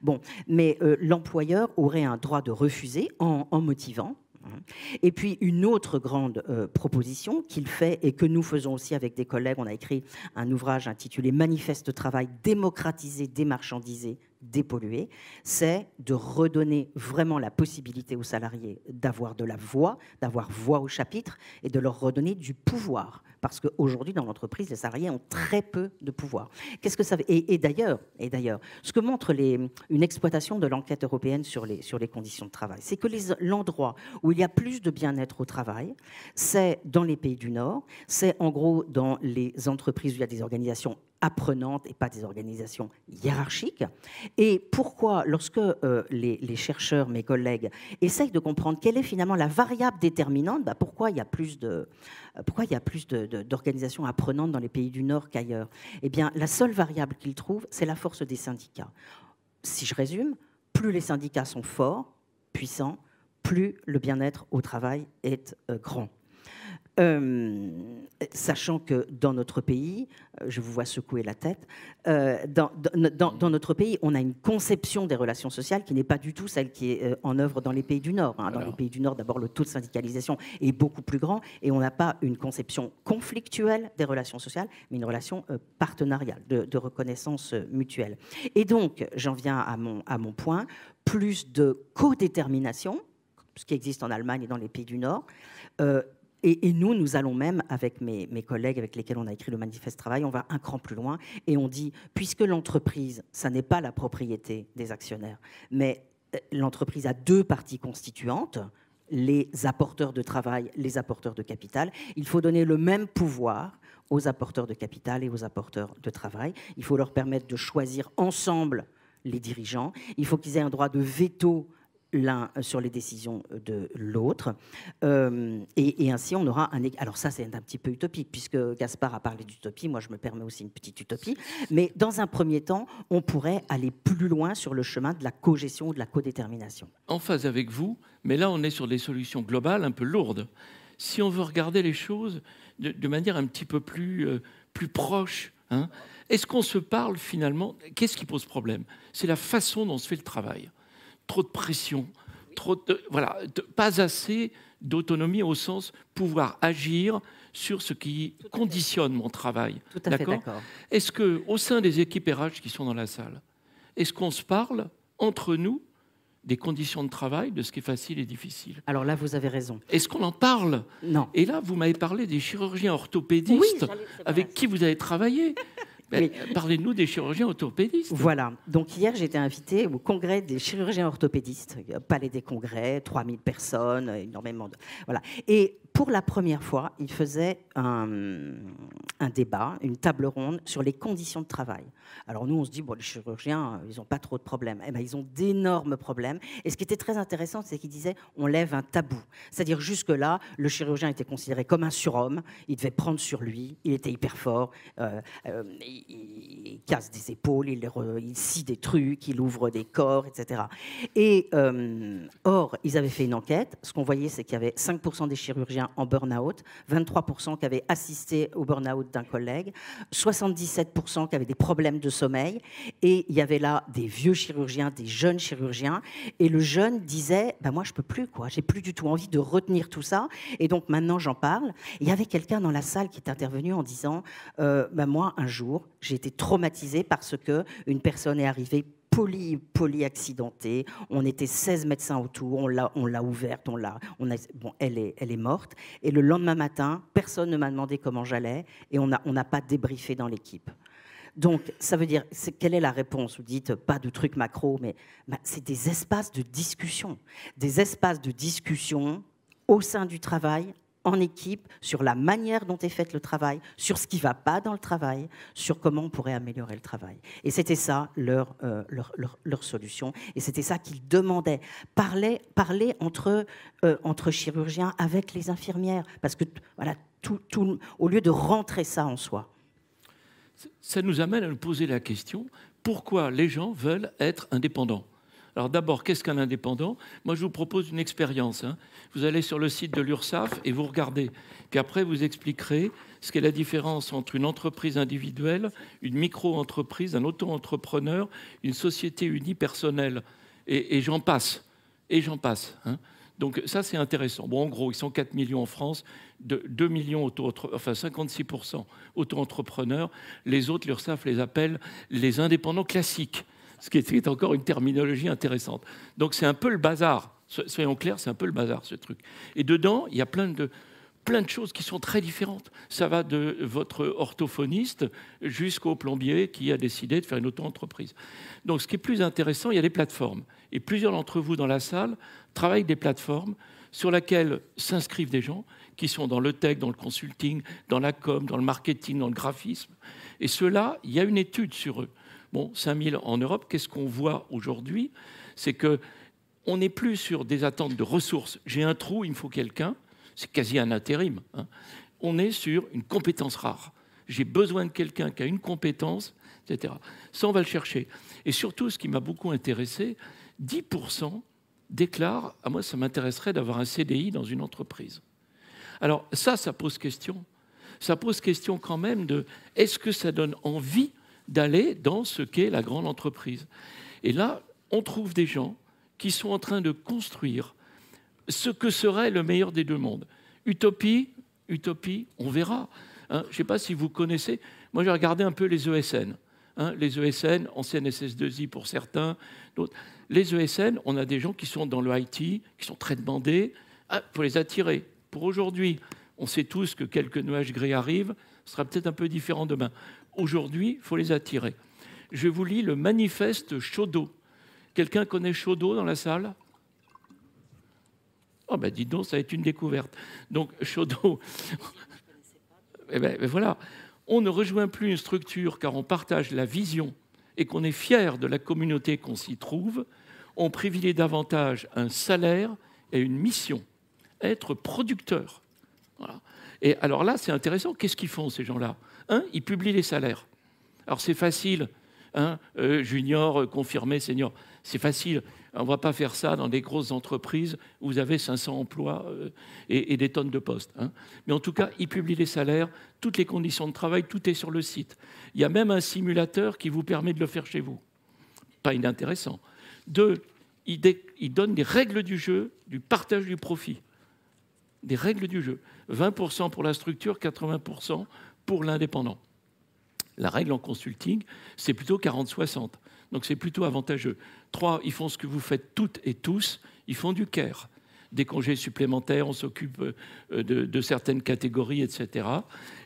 Bon, mais l'employeur aurait un droit de refuser en motivant. Et puis une autre grande proposition qu'il fait et que nous faisons aussi avec des collègues, on a écrit un ouvrage intitulé Manifeste de travail démocratisé, démarchandisé, dépollué, c'est de redonner vraiment la possibilité aux salariés d'avoir de la voix, d'avoir voix au chapitre et de leur redonner du pouvoir. Parce qu'aujourd'hui, dans l'entreprise, les salariés ont très peu de pouvoir. Qu'est-ce que ça veut... Et d'ailleurs, ce que montre une exploitation de l'enquête européenne sur les conditions de travail, c'est que l'endroit où il y a plus de bien-être au travail, c'est dans les pays du Nord, c'est en gros dans les entreprises où il y a des organisations apprenantes et pas des organisations hiérarchiques. Et pourquoi, lorsque les chercheurs, mes collègues, essayent de comprendre quelle est finalement la variable déterminante, pourquoi il y a plus d'organisations apprenantes dans les pays du Nord qu'ailleurs? Eh bien, la seule variable qu'ils trouvent, c'est la force des syndicats. Si je résume, plus les syndicats sont forts, puissants, plus le bien-être au travail est grand. Sachant que dans notre pays, je vous vois secouer la tête, dans notre pays, on a une conception des relations sociales qui n'est pas du tout celle qui est en œuvre dans les pays du Nord. Dans les pays du Nord, d'abord, le taux de syndicalisation est beaucoup plus grand et on n'a pas une conception conflictuelle des relations sociales, mais une relation partenariale, de reconnaissance mutuelle. Et donc, j'en viens à mon point, plus de codétermination, ce qui existe en Allemagne et dans les pays du Nord, et nous allons même, avec mes collègues avec lesquels on a écrit le Manifeste Travail, on va un cran plus loin et on dit, puisque l'entreprise, ça n'est pas la propriété des actionnaires, mais l'entreprise a 2 parties constituantes, les apporteurs de travail, les apporteurs de capital, il faut donner le même pouvoir aux apporteurs de capital et aux apporteurs de travail. Il faut leur permettre de choisir ensemble les dirigeants. Il faut qu'ils aient un droit de veto l'un sur les décisions de l'autre. Et ainsi, on aura un... Alors ça, c'est un petit peu utopique, puisque Gaspard a parlé d'utopie. Moi, je me permets aussi une petite utopie. Mais dans un premier temps, on pourrait aller plus loin sur le chemin de la cogestion ou de la codétermination. En phase avec vous, mais là, on est sur des solutions globales un peu lourdes. Si on veut regarder les choses de manière un petit peu plus proche, hein, est-ce qu'on se parle finalement? Qu'est-ce qui pose problème? C'est la façon dont se fait le travail. Trop de pression, pas assez d'autonomie au sens pouvoir agir sur ce qui conditionne mon travail. Tout à fait d'accord. Est-ce qu'au sein des équipes RH qui sont dans la salle, est-ce qu'on se parle entre nous des conditions de travail, de ce qui est facile et difficile? Alors là, vous avez raison. Est-ce qu'on en parle? Non. Et là, vous m'avez parlé des chirurgiens orthopédistes avec qui vous avez travaillé. Oui. Parlez-nous des chirurgiens orthopédistes. Voilà. Donc hier, j'ai été invitée au congrès des chirurgiens orthopédistes, Palais des Congrès, 3000 personnes, énormément de... Voilà. Et pour la première fois, ils faisaient un débat, une table ronde sur les conditions de travail. Alors nous, on se dit, bon, les chirurgiens, ils n'ont pas trop de problèmes. Eh bien, ils ont d'énormes problèmes. Et ce qui était très intéressant, c'est qu'ils disaient, on lève un tabou. C'est-à-dire, jusque-là, le chirurgien était considéré comme un surhomme. Il devait prendre sur lui. Il était hyper fort. Il casse des épaules, il scie des trucs, il ouvre des corps, etc. Et or, ils avaient fait une enquête. Ce qu'on voyait, c'est qu'il y avait 5% des chirurgiens chirurgiens en burn-out, 23% qui avaient assisté au burn-out d'un collègue, 77% qui avaient des problèmes de sommeil. Et il y avait là des vieux chirurgiens, des jeunes chirurgiens. Et le jeune disait, bah moi je peux plus, quoi. J'ai plus du tout envie de retenir tout ça. Et donc maintenant j'en parle. Il y avait quelqu'un dans la salle qui est intervenu en disant, bah moi un jour j'ai été traumatisée parce que une personne est arrivée poly-accidentée. On était 16 médecins autour, on l'a ouverte, bon, elle est morte. Et le lendemain matin, personne ne m'a demandé comment j'allais et on n'a pas débriefé dans l'équipe. Donc, ça veut dire, quelle est la réponse? Vous dites, pas de trucs macro, mais c'est des espaces de discussion. Des espaces de discussion au sein du travail, en équipe, sur la manière dont est fait le travail, sur ce qui ne va pas dans le travail, sur comment on pourrait améliorer le travail. Et c'était ça leur solution. Et c'était ça qu'ils demandaient. Parler entre chirurgiens avec les infirmières. Parce que, voilà, au lieu de rentrer ça en soi. Ça nous amène à nous poser la question, pourquoi les gens veulent être indépendants? Alors d'abord, qu'est-ce qu'un indépendant? Moi, je vous propose une expérience. Vous allez sur le site de l'URSSAF et vous regardez. Puis après, vous expliquerez ce qu'est la différence entre une entreprise individuelle, une micro-entreprise, un auto-entrepreneur, une société unipersonnelle. Et j'en passe. Et j'en passe. Donc ça, c'est intéressant. Bon, en gros, ils sont 4 millions en France, 2 millions, enfin 56% auto-entrepreneurs. Les autres, l'URSSAF les appelle les indépendants classiques, ce qui est encore une terminologie intéressante. Donc c'est un peu le bazar. Soyons clairs, c'est un peu le bazar, ce truc. Et dedans, il y a plein de choses qui sont très différentes. Ça va de votre orthophoniste jusqu'au plombier qui a décidé de faire une auto-entreprise. Donc ce qui est plus intéressant, il y a des plateformes. Et plusieurs d'entre vous dans la salle travaillent des plateformes sur lesquelles s'inscrivent des gens qui sont dans le tech, dans le consulting, dans la com, dans le marketing, dans le graphisme. Et ceux-là, il y a une étude sur eux. Bon, 5000 en Europe, qu'est-ce qu'on voit aujourd'hui? C'est qu'on n'est plus sur des attentes de ressources. J'ai un trou, il me faut quelqu'un. C'est quasi un intérim. On est sur une compétence rare. J'ai besoin de quelqu'un qui a une compétence, etc. Ça, on va le chercher. Et surtout, ce qui m'a beaucoup intéressé, 10% déclarent « Ah, moi, ça m'intéresserait d'avoir un CDI dans une entreprise ». Alors ça pose question. Ça pose question quand même de « Est-ce que ça donne envie d'aller dans ce qu'est la grande entreprise ?» Et là, on trouve des gens qui sont en train de construire ce que serait le meilleur des deux mondes. Utopie, on verra. Je ne sais pas si vous connaissez. Moi, j'ai regardé un peu les ESN. Les ESN, anciennes SS2I pour certains, d'autres. Les ESN, on a des gens qui sont dans le IT, qui sont très demandés. Il faut les attirer. Pour aujourd'hui, on sait tous que quelques nuages gris arrivent. Ce sera peut-être un peu différent demain. Aujourd'hui, il faut les attirer. Je vous lis le manifeste Chaudot. Quelqu'un connaît Chaudot dans la salle? Oh ben dites donc, ça va être une découverte. Donc Chaudot, voilà, on ne rejoint plus une structure car on partage la vision et qu'on est fier de la communauté qu'on s'y trouve. On privilégie davantage un salaire et une mission, être producteur. Voilà. Et alors là, c'est intéressant. Qu'est-ce qu'ils font ces gens-là? Ils publient les salaires. Alors c'est facile, junior, confirmé, senior. C'est facile. On ne va pas faire ça dans des grosses entreprises où vous avez 500 emplois et des tonnes de postes. Mais en tout cas, ils publient les salaires, toutes les conditions de travail, tout est sur le site. Il y a même un simulateur qui vous permet de le faire chez vous. Pas inintéressant. 2, ils donnent des règles du jeu, du partage du profit. Des règles du jeu. 20% pour la structure, 80% pour l'indépendant. La règle en consulting, c'est plutôt 40-60. Donc c'est plutôt avantageux. 3, ils font ce que vous faites toutes et tous, ils font du care. Des congés supplémentaires, on s'occupe de certaines catégories, etc.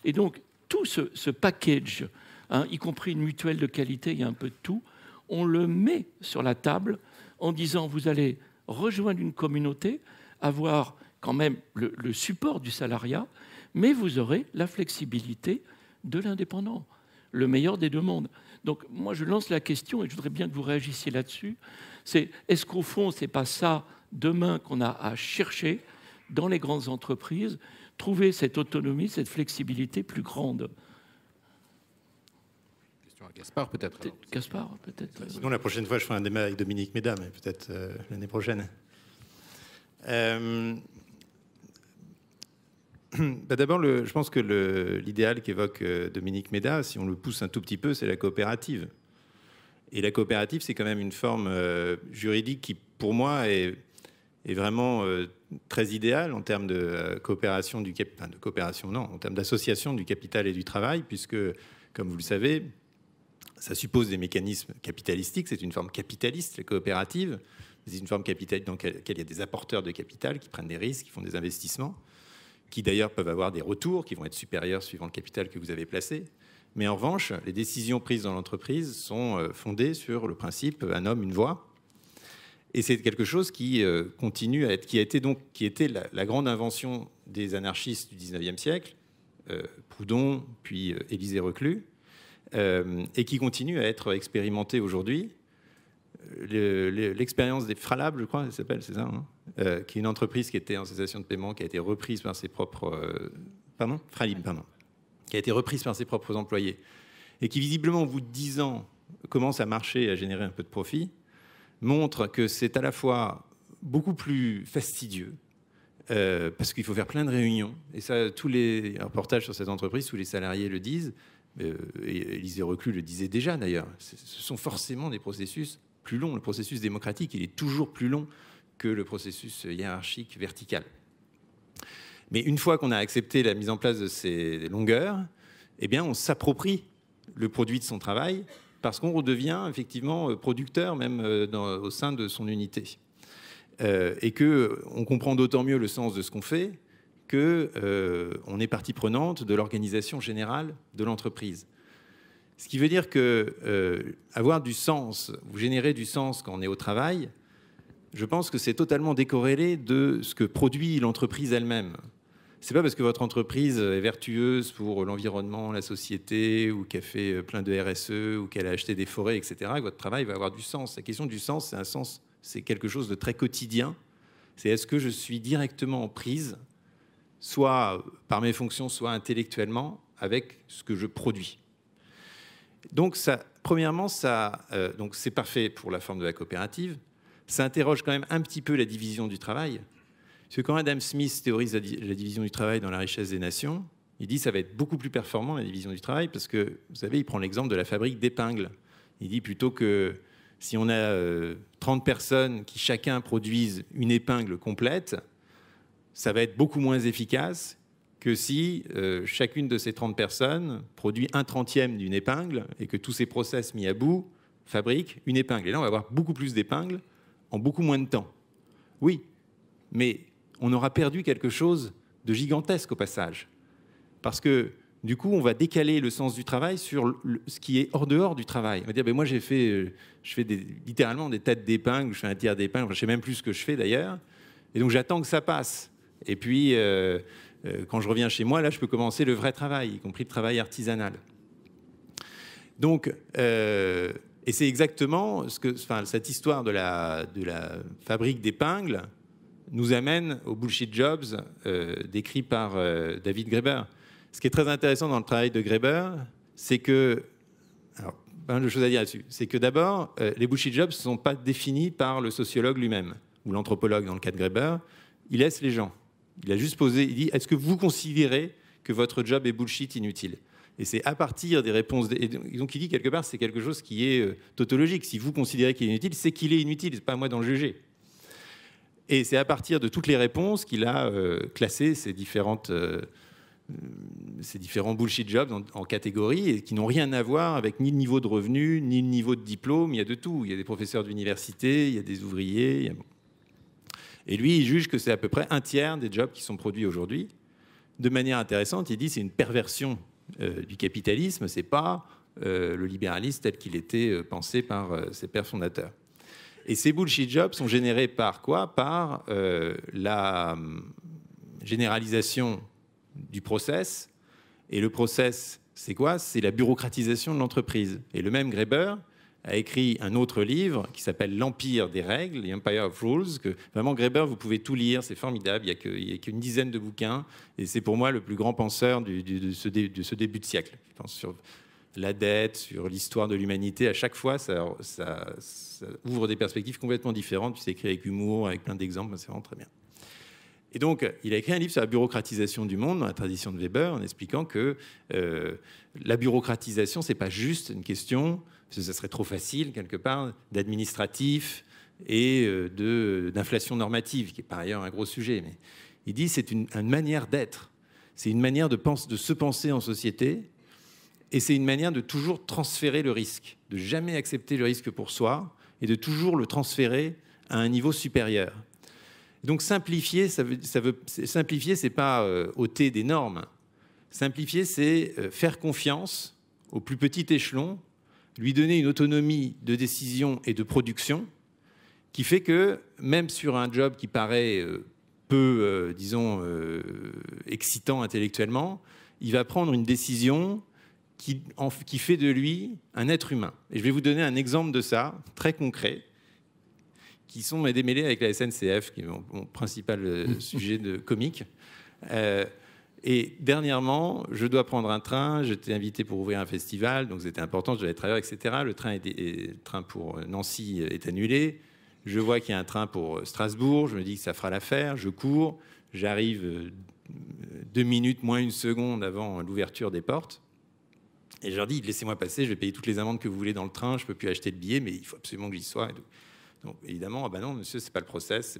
Et donc tout ce package, y compris une mutuelle de qualité, il y a un peu de tout, on le met sur la table en disant vous allez rejoindre une communauté, avoir quand même le support du salariat, mais vous aurez la flexibilité de l'indépendant, le meilleur des deux mondes. Donc moi, je lance la question, et je voudrais bien que vous réagissiez là-dessus, c'est est-ce qu'au fond, ce n'est pas ça, demain, qu'on a à chercher dans les grandes entreprises, trouver cette autonomie, cette flexibilité plus grande? Question à Gaspard, peut-être. Gaspard, peut-être. Sinon, la prochaine fois, je ferai un débat avec Dominique Méda, mais peut-être l'année prochaine. D'abord, je pense que l'idéal qu'évoque Dominique Méda, si on le pousse un tout petit peu, c'est la coopérative. Et la coopérative, c'est quand même une forme juridique qui, pour moi, est vraiment très idéale en termes de coopération en termes d'association du capital et du travail, puisque, comme vous le savez, ça suppose des mécanismes capitalistiques. C'est une forme capitaliste, la coopérative. C'est une forme capitaliste dans laquelle il y a des apporteurs de capital qui prennent des risques, qui font des investissements, qui d'ailleurs peuvent avoir des retours qui vont être supérieurs suivant le capital que vous avez placé. Mais en revanche, les décisions prises dans l'entreprise sont fondées sur le principe un homme, une voix. Et c'est quelque chose qui continue à être, qui était la grande invention des anarchistes du 19e siècle, Proudhon, puis Élisée Reclus, et qui continue à être expérimenté aujourd'hui. L'expérience des Fralab, je crois, elle s'appelle, c'est ça, hein, qui est une entreprise qui était en cessation de paiement, qui a été reprise par ses propres... Fralib, qui a été reprise par ses propres employés, et qui visiblement, au bout de 10 ans, commence à marcher et à générer un peu de profit, montre que c'est à la fois beaucoup plus fastidieux, parce qu'il faut faire plein de réunions, et ça, tous les reportages sur cette entreprise, tous les salariés le disent, et Élisée Reclus le disait déjà d'ailleurs, ce sont forcément des processus plus long. Le processus démocratique, il est toujours plus long que le processus hiérarchique vertical. Mais une fois qu'on a accepté la mise en place de ces longueurs, eh bien, on s'approprie le produit de son travail parce qu'on redevient effectivement producteur même au sein de son unité. Et qu'on comprend d'autant mieux le sens de ce qu'on fait qu'on est partie prenante de l'organisation générale de l'entreprise. Ce qui veut dire que avoir du sens, vous générez du sens quand on est au travail, je pense que c'est totalement décorrélé de ce que produit l'entreprise elle-même. C'est pas parce que votre entreprise est vertueuse pour l'environnement, la société, ou qu'elle fait plein de RSE, ou qu'elle a acheté des forêts, etc., que votre travail va avoir du sens. La question du sens, c'est quelque chose de très quotidien. C'est est-ce que je suis directement en prise, soit par mes fonctions, soit intellectuellement, avec ce que je produis. Donc, premièrement, donc c'est parfait pour la forme de la coopérative. Ça interroge quand même un petit peu la division du travail. Parce que quand Adam Smith théorise la division du travail dans La richesse des nations, il dit que ça va être beaucoup plus performant, la division du travail, parce que, vous savez, il prend l'exemple de la fabrique d'épingles. Il dit plutôt que si on a 30 personnes qui chacun produisent une épingle complète, ça va être beaucoup moins efficace que si chacune de ces 30 personnes produit 1/30 d'une épingle et que tous ces process mis à bout fabriquent une épingle. Et là, on va avoir beaucoup plus d'épingles en beaucoup moins de temps. Oui, mais on aura perdu quelque chose de gigantesque au passage. Parce que, du coup, on va décaler le sens du travail sur ce qui est hors dehors du travail. On va dire, ben moi, je fais littéralement des têtes d'épingles, je fais un tiers d'épingles, je ne sais même plus ce que je fais d'ailleurs. Et donc, j'attends que ça passe. Et puis, quand je reviens chez moi, là, je peux commencer le vrai travail, y compris le travail artisanal. Donc, et c'est exactement ce que, cette histoire de la fabrique d'épingles nous amène aux bullshit jobs décrits par David Graeber. Ce qui est très intéressant dans le travail de Graeber, c'est que, alors, pas mal de choses à dire là-dessus, c'est que d'abord, les bullshit jobs ne sont pas définis par le sociologue lui-même, ou l'anthropologue dans le cas de Graeber. Il laisse les gens. Il a juste posé, il dit, est-ce que vous considérez que votre job est bullshit, inutile ? Et c'est à partir des réponses... Et donc il dit quelque part, c'est quelque chose qui est tautologique. Si vous considérez qu'il est inutile, c'est qu'il est inutile, c'est pas à moi d'en juger. Et c'est à partir de toutes les réponses qu'il a classé ces différents bullshit jobs en catégories et qui n'ont rien à voir avec ni le niveau de revenu, ni le niveau de diplôme. Il y a de tout. Il y a des professeurs d'université, il y a des ouvriers. Et lui, il juge que c'est à peu près 1/3 des jobs qui sont produits aujourd'hui. De manière intéressante, il dit que c'est une perversion du capitalisme, c'est pas le libéralisme tel qu'il était pensé par ses pères fondateurs. Et ces bullshit jobs sont générés par quoi ? Par la généralisation du process. Et le process, c'est quoi ? C'est la bureaucratisation de l'entreprise. Et le même Graeber a écrit un autre livre qui s'appelle L'Empire des règles, The Empire of Rules, que vraiment Graeber, vous pouvez tout lire, c'est formidable, il n'y a qu'une dizaine de bouquins, et c'est pour moi le plus grand penseur de ce début de siècle. Je pense sur la dette, sur l'histoire de l'humanité, à chaque fois, ça ouvre des perspectives complètement différentes, puis c'est écrit avec humour, avec plein d'exemples, c'est vraiment très bien. Et donc, il a écrit un livre sur la bureaucratisation du monde, dans la tradition de Weber, en expliquant que la bureaucratisation, ce n'est pas juste une question, parce que ça serait trop facile, quelque part, d'administratif et d'inflation normative, qui est par ailleurs un gros sujet. Mais il dit que c'est une manière d'être, c'est une manière de se penser en société, et c'est une manière de toujours transférer le risque, de jamais accepter le risque pour soi, et de toujours le transférer à un niveau supérieur. Donc simplifier, simplifier, c'est pas ôter des normes. Simplifier, c'est faire confiance au plus petit échelon, lui donner une autonomie de décision et de production, qui fait que même sur un job qui paraît peu, disons, excitant intellectuellement, il va prendre une décision qui fait de lui un être humain. Et je vais vous donner un exemple de ça, très concret, qui sont démêlés avec la SNCF, qui est mon principal sujet de comique. Et dernièrement, je dois prendre un train, j'étais invité pour ouvrir un festival, donc c'était important, je devais être ailleurs, etc. Le train pour Nancy est annulé. Je vois qu'il y a un train pour Strasbourg, je me dis que ça fera l'affaire, je cours, j'arrive 2 minutes moins 1 seconde avant l'ouverture des portes. Et je leur dis, laissez-moi passer, je vais payer toutes les amendes que vous voulez dans le train, je ne peux plus acheter de billets, mais il faut absolument que j'y sois. Donc évidemment, ah ben non, monsieur, c'est pas le process,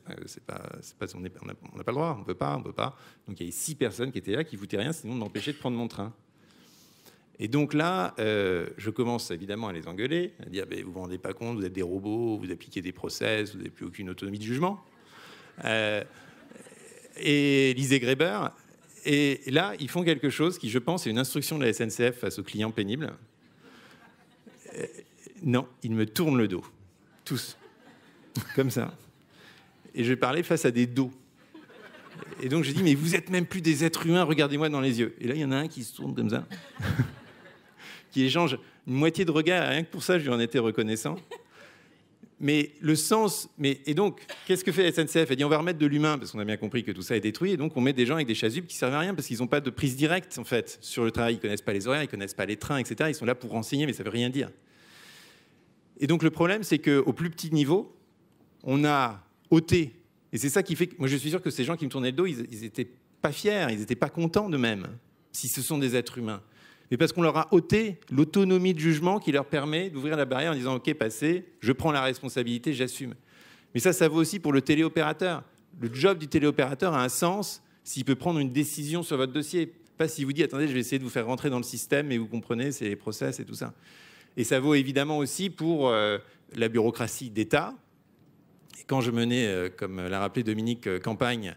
on n'a pas le droit, on peut pas. Donc il y a 6 personnes qui étaient là, qui ne foutaient rien, sinon de m'empêcher de prendre mon train. Et donc là, je commence évidemment à les engueuler, à dire, vous vous rendez pas compte, vous êtes des robots, vous appliquez des process, vous n'avez plus aucune autonomie de jugement. Et lisez Graeber. Et là, ils font quelque chose qui, je pense, est une instruction de la SNCF face aux clients pénibles. Non, ils me tournent le dos. Tous. Comme ça. Et je vais parler face à des dos. Et donc, je dis, mais vous êtes même plus des êtres humains, regardez-moi dans les yeux. Et là, il y en a un qui se tourne comme ça, qui échange une moitié de regard. Rien que pour ça, je lui en étais reconnaissant. Mais le sens... Et donc, qu'est-ce que fait la SNCF? Elle dit, on va remettre de l'humain, parce qu'on a bien compris que tout ça est détruit, et donc on met des gens avec des chasubes qui ne servent à rien, parce qu'ils n'ont pas de prise directe, en fait, sur le travail. Ils ne connaissent pas les horaires, ils ne connaissent pas les trains, etc. Ils sont là pour renseigner, mais ça ne veut rien dire. Et donc, le problème, c'est qu'au plus petit niveau, on a ôté. Et c'est ça qui fait que... Moi, je suis sûr que ces gens qui me tournaient le dos, ils n'étaient pas fiers, ils n'étaient pas contents d'eux-mêmes, si ce sont des êtres humains. Mais parce qu'on leur a ôté l'autonomie de jugement qui leur permet d'ouvrir la barrière en disant « Ok, passez, je prends la responsabilité, j'assume ». Mais ça vaut aussi pour le téléopérateur. Le job du téléopérateur a un sens s'il peut prendre une décision sur votre dossier. Pas s'il vous dit « Attendez, je vais essayer de vous faire rentrer dans le système, mais vous comprenez, c'est les process et tout ça ». Et ça vaut évidemment aussi pour la bureaucratie d'État. Et quand je menais, comme l'a rappelé Dominique, campagne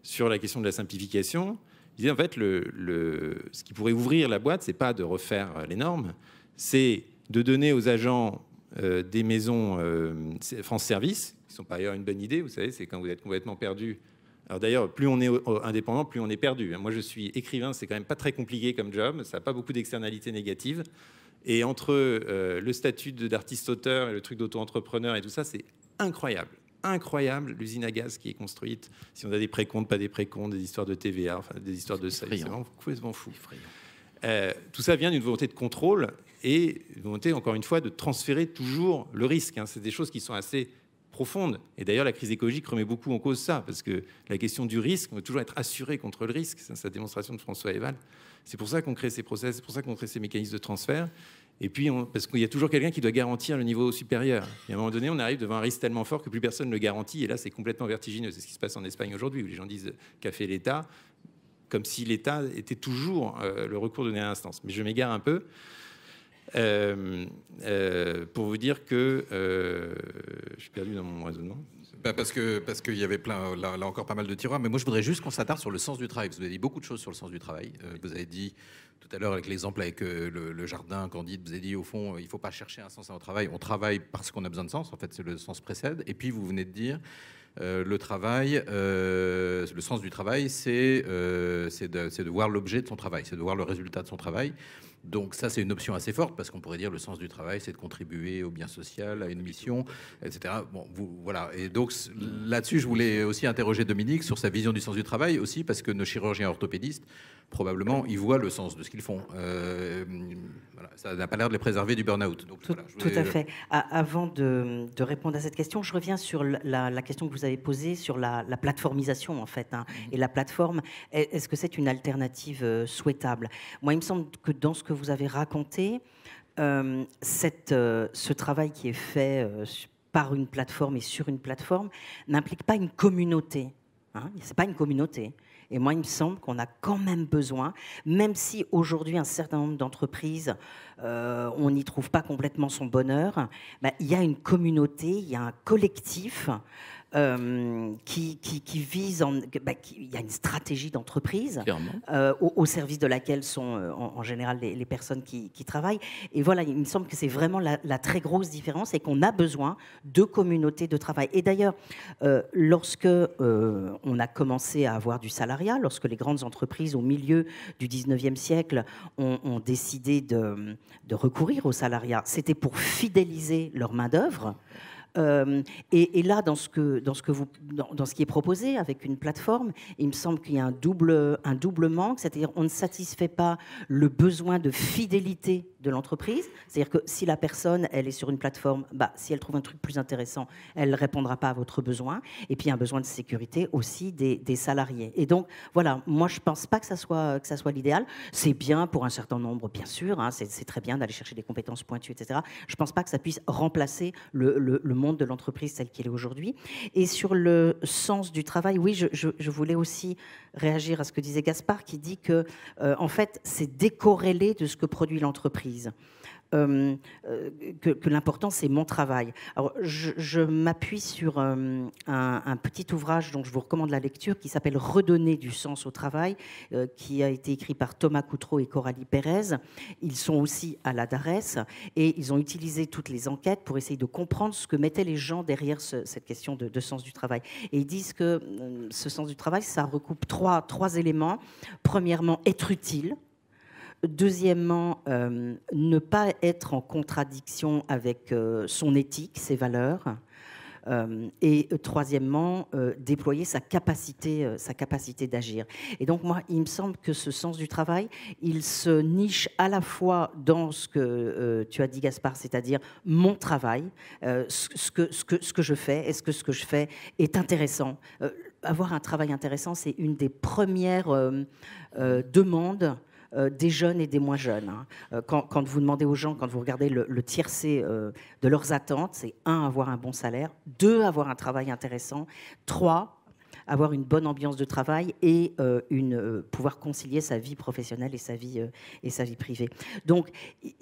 sur la question de la simplification, je disais en fait, ce qui pourrait ouvrir la boîte, c'est pas de refaire les normes, c'est de donner aux agents des maisons France Service, qui sont par ailleurs une bonne idée, vous savez, c'est quand vous êtes complètement perdu. Alors d'ailleurs, plus on est indépendant, plus on est perdu. Moi, je suis écrivain, c'est quand même pas très compliqué comme job, ça n'a pas beaucoup d'externalités négatives. Et entre le statut d'artiste-auteur et le truc d'auto-entrepreneur et tout ça, c'est incroyable. Incroyable, l'usine à gaz qui est construite. Si on a des précomptes, pas des précomptes, des histoires de TVA, enfin des histoires de ça, c'est vraiment complètement fou. Tout ça vient d'une volonté de contrôle et une volonté, encore une fois, de transférer toujours le risque. C'est des choses qui sont assez profondes. Et d'ailleurs, la crise écologique remet beaucoup en cause ça, parce que la question du risque, on veut toujours être assuré contre le risque. C'est la démonstration de François Eval. C'est pour ça qu'on crée ces process, c'est pour ça qu'on crée ces mécanismes de transfert. Et puis, parce qu'il y a toujours quelqu'un qui doit garantir le niveau supérieur. Et à un moment donné, on arrive devant un risque tellement fort que plus personne ne le garantit. Et là, c'est complètement vertigineux. C'est ce qui se passe en Espagne aujourd'hui, où les gens disent qu'a fait l'État, comme si l'État était toujours le recours de dernière instance. Mais je m'égare un peu pour vous dire que je suis perdu dans mon raisonnement. Parce qu'il y avait plein, là encore pas mal de tiroirs. Mais moi, je voudrais juste qu'on s'attarde sur le sens du travail. Vous avez dit beaucoup de choses sur le sens du travail. Vous avez dit tout à l'heure avec l'exemple avec le jardin Candide, vous avez dit au fond, il ne faut pas chercher un sens à notre travail. On travaille parce qu'on a besoin de sens. En fait, c'est le sens précède. Et puis, vous venez de dire le travail, le sens du travail, c'est de voir l'objet de son travail, c'est de voir le résultat de son travail. Donc ça, c'est une option assez forte, parce qu'on pourrait dire le sens du travail, c'est de contribuer au bien social, à une mission, etc. Bon, voilà. Et donc là-dessus, je voulais aussi interroger Dominique sur sa vision du sens du travail aussi, parce que nos chirurgiens orthopédistes probablement y voient le sens de ce qu'ils font. Voilà, ça n'a pas l'air de les préserver du burn-out. Donc, Tout, voilà, tout à fait. Avant de répondre à cette question, je reviens sur la question que vous avez posée sur la plateformisation, en fait. Hein, et la plateforme, est-ce que c'est une alternative souhaitable? Moi, il me semble que dans ce que vous avez raconté, ce travail qui est fait par une plateforme et sur une plateforme n'implique pas une communauté. Hein, c'est pas une communauté. Et moi, il me semble qu'on a quand même besoin, même si aujourd'hui un certain nombre d'entreprises, on n'y trouve pas complètement son bonheur, bah, il y a une communauté, il y a un collectif qui vise, il y a une stratégie d'entreprise au service de laquelle sont en général les personnes qui travaillent. Et voilà, il me semble que c'est vraiment la très grosse différence et qu'on a besoin de communautés de travail. Et d'ailleurs, lorsque on a commencé à avoir du salariat, lorsque les grandes entreprises au milieu du 19e siècle ont décidé de recourir au salariat, c'était pour fidéliser leur main-d'œuvre. Et là, dans ce qui est proposé avec une plateforme, il me semble qu'il y a un double manque, c'est-à-dire on ne satisfait pas le besoin de fidélité de l'entreprise, c'est-à-dire que si la personne, elle est sur une plateforme, bah, si elle trouve un truc plus intéressant, elle ne répondra pas à votre besoin, et puis il y a un besoin de sécurité aussi des salariés. Et donc, voilà, moi je ne pense pas que ça soit l'idéal, c'est bien pour un certain nombre, bien sûr, hein, c'est très bien d'aller chercher des compétences pointues, etc. Je ne pense pas que ça puisse remplacer le monde de l'entreprise tel qu'il est aujourd'hui. Et sur le sens du travail, oui, je voulais aussi réagir à ce que disait Gaspard, qui dit que, en fait, c'est décorrélé de ce que produit l'entreprise. Que l'important, c'est mon travail. Alors, je m'appuie sur un petit ouvrage dont je vous recommande la lecture, qui s'appelle « Redonner du sens au travail », qui a été écrit par Thomas Coutreau et Coralie Pérez. Ils sont aussi à la DARES et ils ont utilisé toutes les enquêtes pour essayer de comprendre ce que mettaient les gens derrière cette question de sens du travail. Et ils disent que ce sens du travail, ça recoupe trois éléments. Premièrement, être utile. Deuxièmement, ne pas être en contradiction avec son éthique, ses valeurs. Et troisièmement, déployer sa capacité d'agir. Et donc, moi, il me semble que ce sens du travail, il se niche à la fois dans ce que tu as dit, Gaspard, c'est-à-dire mon travail, ce que je fais, est-ce que ce que je fais est intéressant. Avoir un travail intéressant, c'est une des premières demandes des jeunes et des moins jeunes. Hein. Quand vous demandez aux gens, quand vous regardez le tiercé de leurs attentes, c'est 1, avoir un bon salaire, 2, avoir un travail intéressant, 3, avoir une bonne ambiance de travail et pouvoir concilier sa vie professionnelle et sa vie privée. Donc,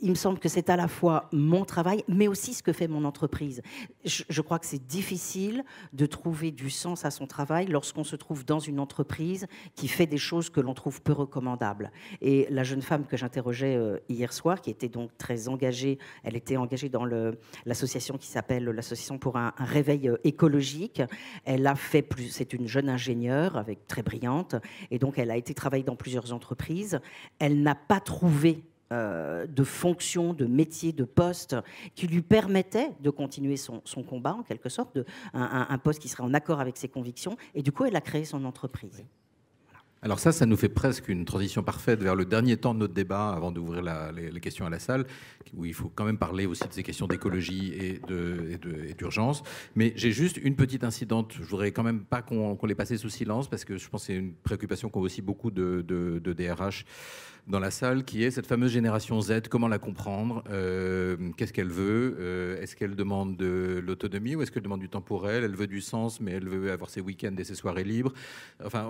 il me semble que c'est à la fois mon travail, mais aussi ce que fait mon entreprise. Je crois que c'est difficile de trouver du sens à son travail lorsqu'on se trouve dans une entreprise qui fait des choses que l'on trouve peu recommandables. Et la jeune femme que j'interrogeais hier soir, qui était donc très engagée, elle était engagée dans l'association qui s'appelle l'Association pour un réveil écologique. Elle a fait plus, c'est une jeune ingénieure très brillante, et donc elle a été travailler dans plusieurs entreprises. Elle n'a pas trouvé de fonction, de métier, de poste qui lui permettait de continuer son combat, en quelque sorte, un poste qui serait en accord avec ses convictions, et du coup elle a créé son entreprise. Alors ça nous fait presque une transition parfaite vers le dernier temps de notre débat avant d'ouvrir les questions à la salle, où il faut quand même parler aussi de ces questions d'écologie et d'urgence. Mais j'ai juste une petite incidente, je voudrais quand même pas qu'on les passe sous silence, parce que je pense que c'est une préoccupation qu'ont aussi beaucoup de DRH dans la salle, qui est cette fameuse génération Z. Comment la comprendre? Qu'est-ce qu'elle veut? Est-ce qu'elle demande de l'autonomie ou est-ce qu'elle demande du temps pour elle? Elle veut du sens, mais elle veut avoir ses week-ends et ses soirées libres. Enfin,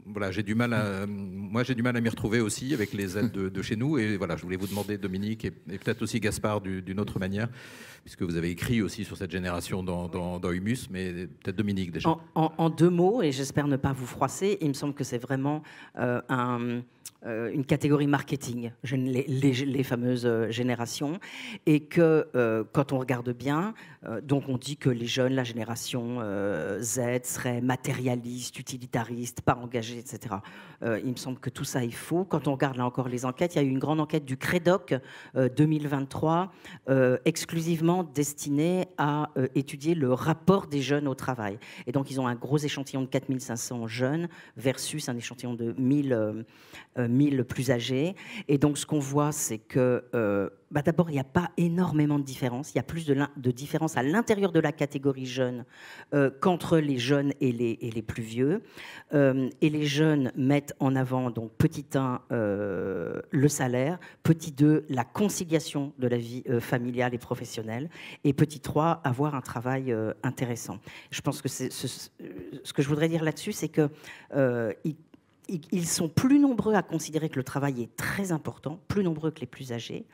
voilà, j'ai du mal à m'y retrouver aussi avec les Z de chez nous. Et voilà, je voulais vous demander, Dominique, et peut-être aussi Gaspard d'une autre manière, puisque vous avez écrit aussi sur cette génération dans Humus, mais peut-être Dominique déjà. En 2 mots, et j'espère ne pas vous froisser, il me semble que c'est vraiment une catégorie marketing, les fameuses générations, et que quand on regarde bien, donc on dit que les jeunes, la génération Z, seraient matérialistes, utilitaristes, pas engagés, etc. etc. Il me semble que tout ça est faux. Quand on regarde là encore les enquêtes, il y a eu une grande enquête du CREDOC 2023 exclusivement destinée à étudier le rapport des jeunes au travail. Et donc ils ont un gros échantillon de 4500 jeunes versus un échantillon de 1000 plus âgés. Et donc ce qu'on voit, c'est que d'abord, il n'y a pas énormément de différence. Il y a plus de différence à l'intérieur de la catégorie jeune qu'entre les jeunes et les plus vieux. Et les jeunes mettent en avant, donc, petit 1, le salaire, petit 2, la conciliation de la vie familiale et professionnelle, et petit 3, avoir un travail intéressant. Je pense que ce que je voudrais dire là-dessus, c'est que ils sont plus nombreux à considérer que le travail est très important, plus nombreux que les plus âgés.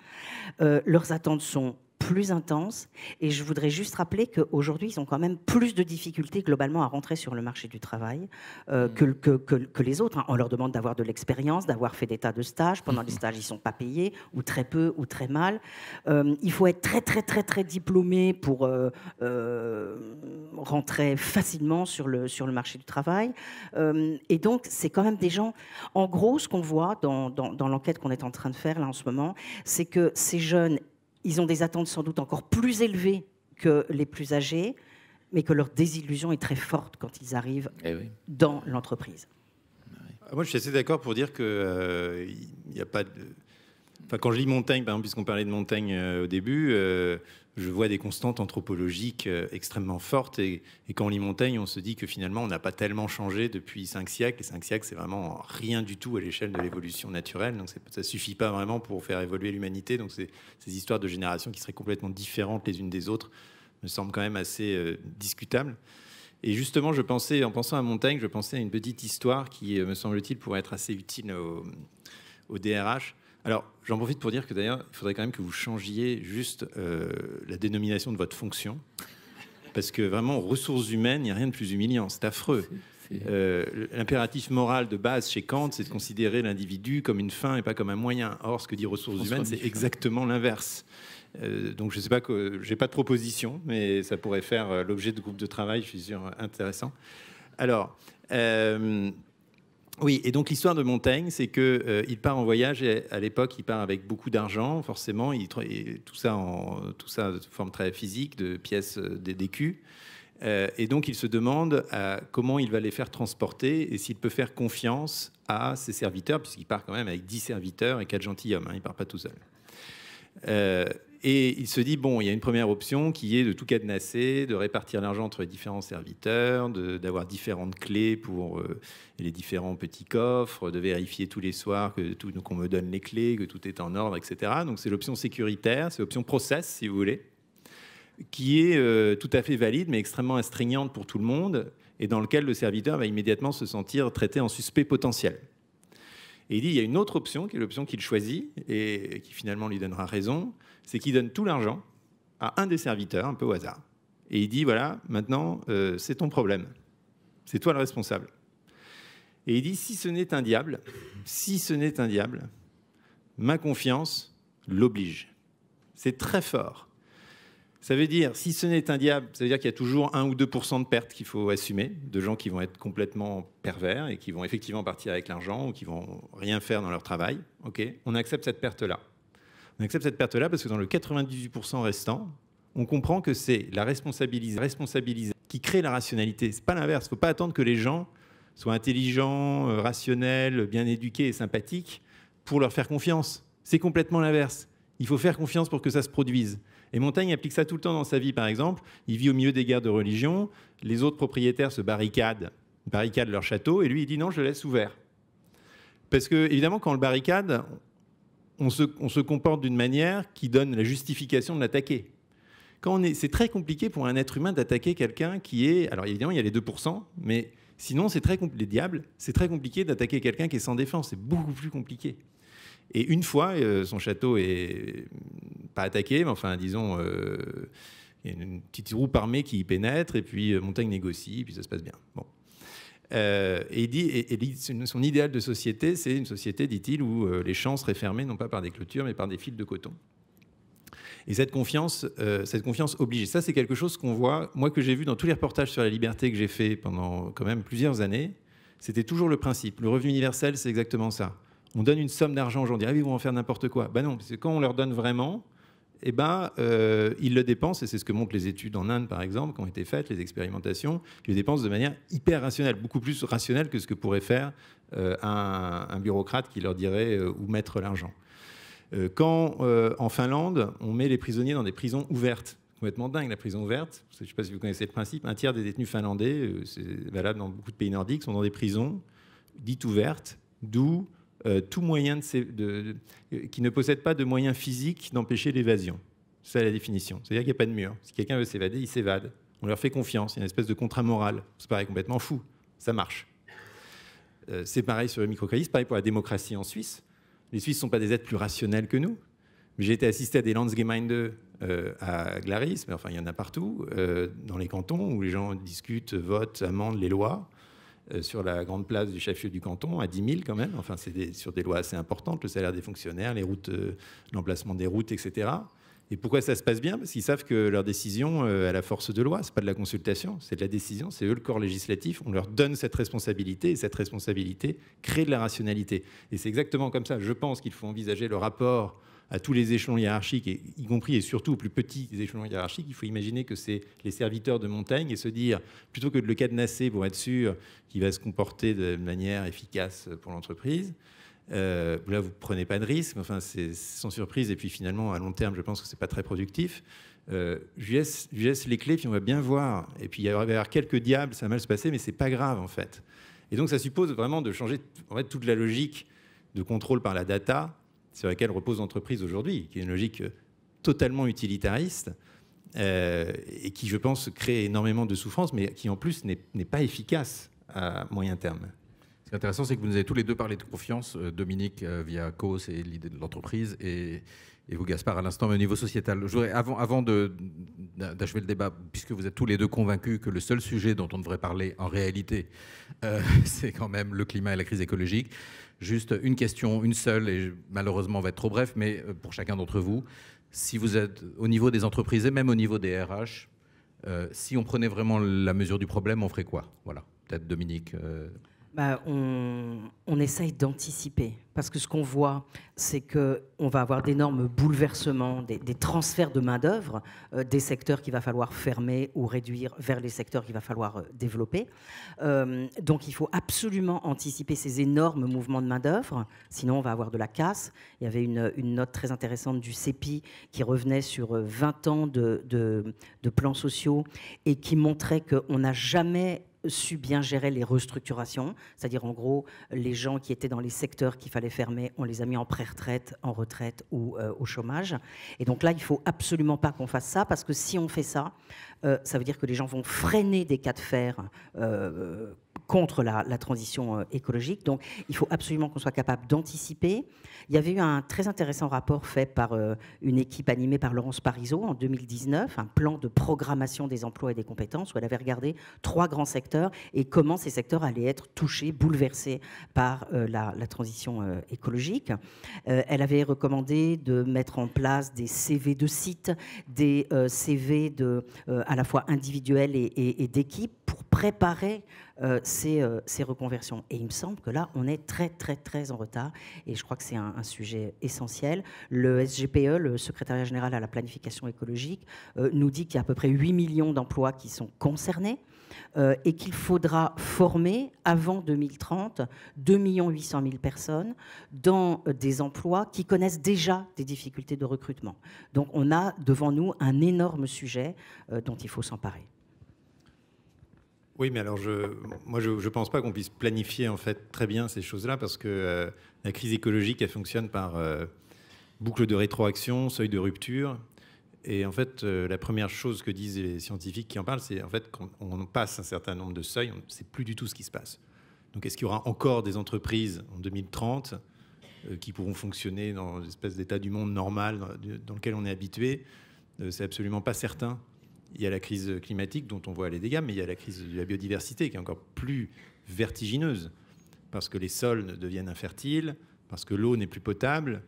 Leurs attentes sont plus intenses. Et je voudrais juste rappeler qu'aujourd'hui, ils ont quand même plus de difficultés globalement à rentrer sur le marché du travail que les autres. On leur demande d'avoir de l'expérience, d'avoir fait des tas de stages. Pendant les stages, ils ne sont pas payés, ou très peu, ou très mal. Il faut être très, très, très, très diplômé pour rentrer facilement sur le marché du travail. Et donc, c'est quand même des gens... En gros, ce qu'on voit dans l'enquête qu'on est en train de faire là en ce moment, c'est que ces jeunes, ils ont des attentes sans doute encore plus élevées que les plus âgés, mais que leur désillusion est très forte quand ils arrivent dans l'entreprise. Moi, je suis assez d'accord pour dire qu'il n'y a pas de... Enfin, quand je lis Montaigne, par exemple, puisqu'on parlait de Montaigne au début, je vois des constantes anthropologiques extrêmement fortes. Et quand on lit Montaigne, on se dit que finalement, on n'a pas tellement changé depuis 5 siècles. Et 5 siècles, c'est vraiment rien du tout à l'échelle de l'évolution naturelle. Donc ça ne suffit pas vraiment pour faire évoluer l'humanité. Donc ces histoires de générations qui seraient complètement différentes les unes des autres me semblent quand même assez discutables. Et justement, en pensant à Montaigne, je pensais à une petite histoire qui, me semble-t-il, pourrait être assez utile au DRH. Alors, j'en profite pour dire que d'ailleurs, il faudrait quand même que vous changiez juste la dénomination de votre fonction. Parce que vraiment, aux ressources humaines, il n'y a rien de plus humiliant. C'est affreux. L'impératif moral de base chez Kant, c'est de considérer l'individu comme une fin et pas comme un moyen. Or, ce que dit ressources humaines, c'est exactement l'inverse. Donc, je ne sais pas, je n'ai pas de proposition, mais ça pourrait faire l'objet de groupes de travail, je suis sûr, intéressant. Alors... oui, et donc l'histoire de Montaigne, c'est qu'il part en voyage, et à l'époque, il part avec beaucoup d'argent, forcément, tout ça de forme très physique, de pièces, d'écus. Et donc, il se demande comment il va les faire transporter et s'il peut faire confiance à ses serviteurs, puisqu'il part quand même avec 10 serviteurs et 4 gentilshommes, il ne part pas tout seul. Et il se dit, bon, il y a une première option qui est de tout cadenasser, de répartir l'argent entre les différents serviteurs, d'avoir différentes clés pour les différents petits coffres, de vérifier tous les soirs qu'on me donne les clés, que tout est en ordre, etc. Donc c'est l'option sécuritaire, c'est l'option process, si vous voulez, qui est tout à fait valide, mais extrêmement astreignante pour tout le monde, et dans lequel le serviteur va immédiatement se sentir traité en suspect potentiel. Et il dit, il y a une autre option, qui est l'option qu'il choisit, et qui finalement lui donnera raison, c'est qu'il donne tout l'argent à un des serviteurs, un peu au hasard. Et il dit, voilà, maintenant, c'est ton problème. C'est toi le responsable. Et il dit, si ce n'est un diable, ma confiance l'oblige. C'est très fort. Ça veut dire, si ce n'est un diable, ça veut dire qu'il y a toujours 1 ou 2% de pertes qu'il faut assumer, de gens qui vont être complètement pervers et qui vont effectivement partir avec l'argent ou qui vont rien faire dans leur travail. Okay, on accepte cette perte-là. On accepte cette perte-là parce que dans le 98% restant, on comprend que c'est la responsabilisation qui crée la rationalité. C'est pas l'inverse. Il ne faut pas attendre que les gens soient intelligents, rationnels, bien éduqués et sympathiques pour leur faire confiance. C'est complètement l'inverse. Il faut faire confiance pour que ça se produise. Et Montaigne applique ça tout le temps dans sa vie, par exemple. Il vit au milieu des guerres de religion. Les autres propriétaires se barricadent leur château. Et lui, il dit non, je le laisse ouvert. Parce que, évidemment, quand on le barricade, on se comporte d'une manière qui donne la justification de l'attaquer. C'est très compliqué pour un être humain d'attaquer quelqu'un qui est... Alors, évidemment, il y a les 2%, mais sinon, les diables, c'est très compliqué d'attaquer quelqu'un qui est sans défense. C'est beaucoup plus compliqué. Et une fois, son château est pas attaqué, mais enfin, disons, il y a une petite troupe armée qui y pénètre, et puis Montaigne négocie, et puis ça se passe bien. Bon. Et il dit, son idéal de société, c'est une société, dit-il, où les champs seraient fermés, non pas par des clôtures, mais par des fils de coton. Et cette confiance oblige. Ça, c'est quelque chose qu'on voit, moi, que j'ai vu dans tous les reportages sur la liberté que j'ai fait pendant quand même plusieurs années. C'était toujours le principe. Le revenu universel, c'est exactement ça. On donne une somme d'argent aux gens, on dirait, ils vont en faire n'importe quoi. Ben non, parce que quand on leur donne vraiment, eh ben, ils le dépensent, et c'est ce que montrent les études en Inde, par exemple, qui ont été faites, les expérimentations, ils le dépensent de manière hyper rationnelle, beaucoup plus rationnelle que ce que pourrait faire un bureaucrate qui leur dirait où mettre l'argent. Quand, en Finlande, on met les prisonniers dans des prisons ouvertes, complètement dingue, la prison ouverte, je ne sais pas si vous connaissez le principe, un tiers des détenus finlandais, c'est valable dans beaucoup de pays nordiques, sont dans des prisons dites ouvertes, d'où tout moyen qui ne possède pas de moyens physiques d'empêcher l'évasion. C'est la définition. C'est-à-dire qu'il n'y a pas de mur. Si quelqu'un veut s'évader, il s'évade. On leur fait confiance. Il y a une espèce de contrat moral. Ça paraît complètement fou. Ça marche. C'est pareil sur le microcrédit. C'est pareil pour la démocratie en Suisse. Les Suisses ne sont pas des êtres plus rationnels que nous. Mais j'ai été assisté à des Landsgemeinde à Glaris, mais enfin, il y en a partout, dans les cantons, où les gens discutent, votent, amendent les lois. Sur la grande place du chef-lieu du canton, à 10 000 quand même. Enfin, c'est sur des lois assez importantes, le salaire des fonctionnaires, les routes, l'emplacement des routes, etc. Et pourquoi ça se passe bien? Parce qu'ils savent que leur décision a la force de loi. C'est pas de la consultation, c'est de la décision. C'est eux le corps législatif. On leur donne cette responsabilité, et cette responsabilité crée de la rationalité. Et c'est exactement comme ça. Je pense qu'il faut envisager le rapport à tous les échelons hiérarchiques, et y compris et surtout aux plus petits échelons hiérarchiques. Il faut imaginer que c'est les serviteurs de montagne et se dire, plutôt que de le cadenasser pour être sûr qu'il va se comporter de manière efficace pour l'entreprise, là, vous ne prenez pas de risque, enfin, c'est sans surprise, et puis finalement, à long terme, je pense que ce n'est pas très productif. Je lui laisse les clés, puis on va bien voir. Et puis il va y avoir quelques diables, ça va mal se passer, mais ce n'est pas grave, en fait. Et donc, ça suppose vraiment de changer en fait, toute la logique de contrôle par la data sur laquelle repose l'entreprise aujourd'hui, qui est une logique totalement utilitariste et qui, je pense, crée énormément de souffrance, mais qui, en plus, n'est pas efficace à moyen terme. Ce qui est intéressant, c'est que vous nous avez tous les deux parlé de confiance, Dominique via COS et l'idée de l'entreprise, et vous, Gaspard, à l'instant, mais au niveau sociétal. Je voudrais, avant d'achever le débat, puisque vous êtes tous les deux convaincus que le seul sujet dont on devrait parler, en réalité, c'est quand même le climat et la crise écologique, juste une question, une seule, et malheureusement, on va être trop bref, mais pour chacun d'entre vous, si vous êtes au niveau des entreprises et même au niveau des RH, si on prenait vraiment la mesure du problème, on ferait quoi? Voilà, peut-être Dominique. On essaye d'anticiper, parce que ce qu'on voit, c'est qu'on va avoir d'énormes bouleversements, des transferts de main-d'œuvre, des secteurs qu'il va falloir fermer ou réduire vers les secteurs qu'il va falloir développer. Donc il faut absolument anticiper ces énormes mouvements de main-d'œuvre, sinon on va avoir de la casse. Il y avait une note très intéressante du CEPI qui revenait sur 20 ans de plans sociaux et qui montrait qu'on n'a jamais su bien gérer les restructurations, c'est-à-dire en gros les gens qui étaient dans les secteurs qu'il fallait fermer, on les a mis en pré-retraite, en retraite ou au chômage. Et donc là, il ne faut absolument pas qu'on fasse ça, parce que si on fait ça, ça veut dire que les gens vont freiner des cas de fer contre la transition écologique. Donc il faut absolument qu'on soit capable d'anticiper. Il y avait eu un très intéressant rapport fait par une équipe animée par Laurence Parisot en 2019, un plan de programmation des emplois et des compétences, où elle avait regardé 3 grands secteurs et comment ces secteurs allaient être touchés, bouleversés par la transition écologique. Elle avait recommandé de mettre en place des CV de sites, des CV à la fois individuels et d'équipe pour préparer ces reconversions. Et il me semble que là, on est très, très, très en retard. Et je crois que c'est un sujet essentiel. Le SGPE, le secrétariat général à la planification écologique, nous dit qu'il y a à peu près 8 millions d'emplois qui sont concernés et qu'il faudra former avant 2030 2 800 000 personnes dans des emplois qui connaissent déjà des difficultés de recrutement. Donc on a devant nous un énorme sujet dont il faut s'emparer. Oui, mais alors moi je pense pas qu'on puisse planifier en fait très bien ces choses-là, parce que la crise écologique, elle fonctionne par boucle de rétroaction, seuil de rupture. Et en fait, la première chose que disent les scientifiques qui en parlent, c'est en fait quand on passe un certain nombre de seuils, on ne sait plus du tout ce qui se passe. Donc est-ce qu'il y aura encore des entreprises en 2030 qui pourront fonctionner dans une espèce d'état du monde normal dans lequel on est habitué? C'est absolument pas certain. Il y a la crise climatique dont on voit les dégâts, mais il y a la crise de la biodiversité qui est encore plus vertigineuse, parce que les sols deviennent infertiles, parce que l'eau n'est plus potable,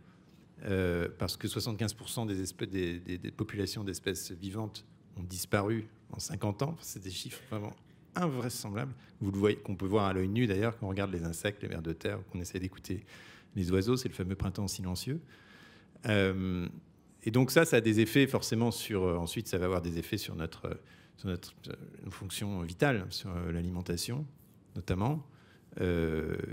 parce que 75% des populations d'espèces vivantes ont disparu en 50 ans. C'est des chiffres vraiment invraisemblable. Vous le voyez, qu'on peut voir à l'œil nu d'ailleurs quand on regarde les insectes, les vers de terre, qu'on essaie d'écouter les oiseaux, c'est le fameux printemps silencieux. Et donc ça a des effets forcément ensuite ça va avoir des effets sur notre fonction vitale, sur l'alimentation notamment,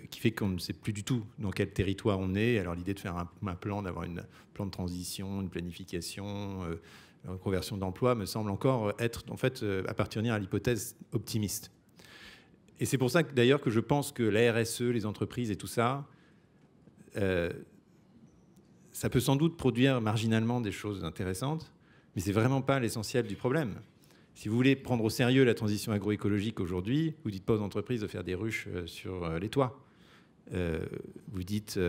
qui fait qu'on ne sait plus du tout dans quel territoire on est. Alors l'idée de faire un plan, d'avoir un plan de transition, une planification, une conversion d'emploi me semble encore être en fait appartenir à l'hypothèse optimiste. Et c'est pour ça que d'ailleurs que je pense que la RSE, les entreprises et tout ça, ça peut sans doute produire marginalement des choses intéressantes, mais c'est vraiment pas l'essentiel du problème. Si vous voulez prendre au sérieux la transition agroécologique aujourd'hui, vous dites pas aux entreprises de faire des ruches sur les toits. Vous dites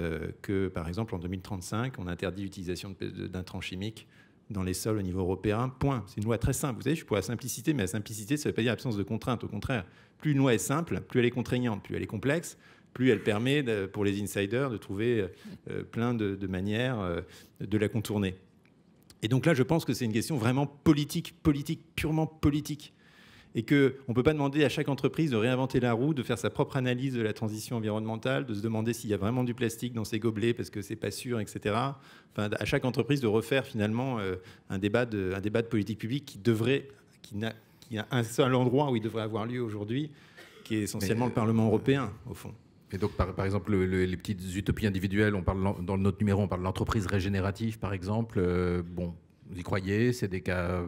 que, par exemple, en 2035, on interdit l'utilisation d'intrants chimiques dans les sols au niveau européen. Point. C'est une loi très simple. Vous savez, je suis pour la simplicité, mais la simplicité, ça ne veut pas dire absence de contrainte. Au contraire, plus une loi est simple, plus elle est contraignante, plus elle est complexe, plus elle permet pour les insiders de trouver plein de manières de la contourner. Et donc là, je pense que c'est une question vraiment politique, purement politique. Et qu'on ne peut pas demander à chaque entreprise de réinventer la roue, de faire sa propre analyse de la transition environnementale, de se demander s'il y a vraiment du plastique dans ses gobelets parce que c'est pas sûr, etc. Enfin, à chaque entreprise de refaire finalement un débat de politique publique qui n'a un seul endroit où il devrait avoir lieu aujourd'hui, qui est essentiellement le Parlement européen, au fond. Et donc, par exemple, les petites utopies individuelles, on parle dans notre numéro, on parle de l'entreprise régénérative, par exemple. Bon, vous y croyez? C'est des cas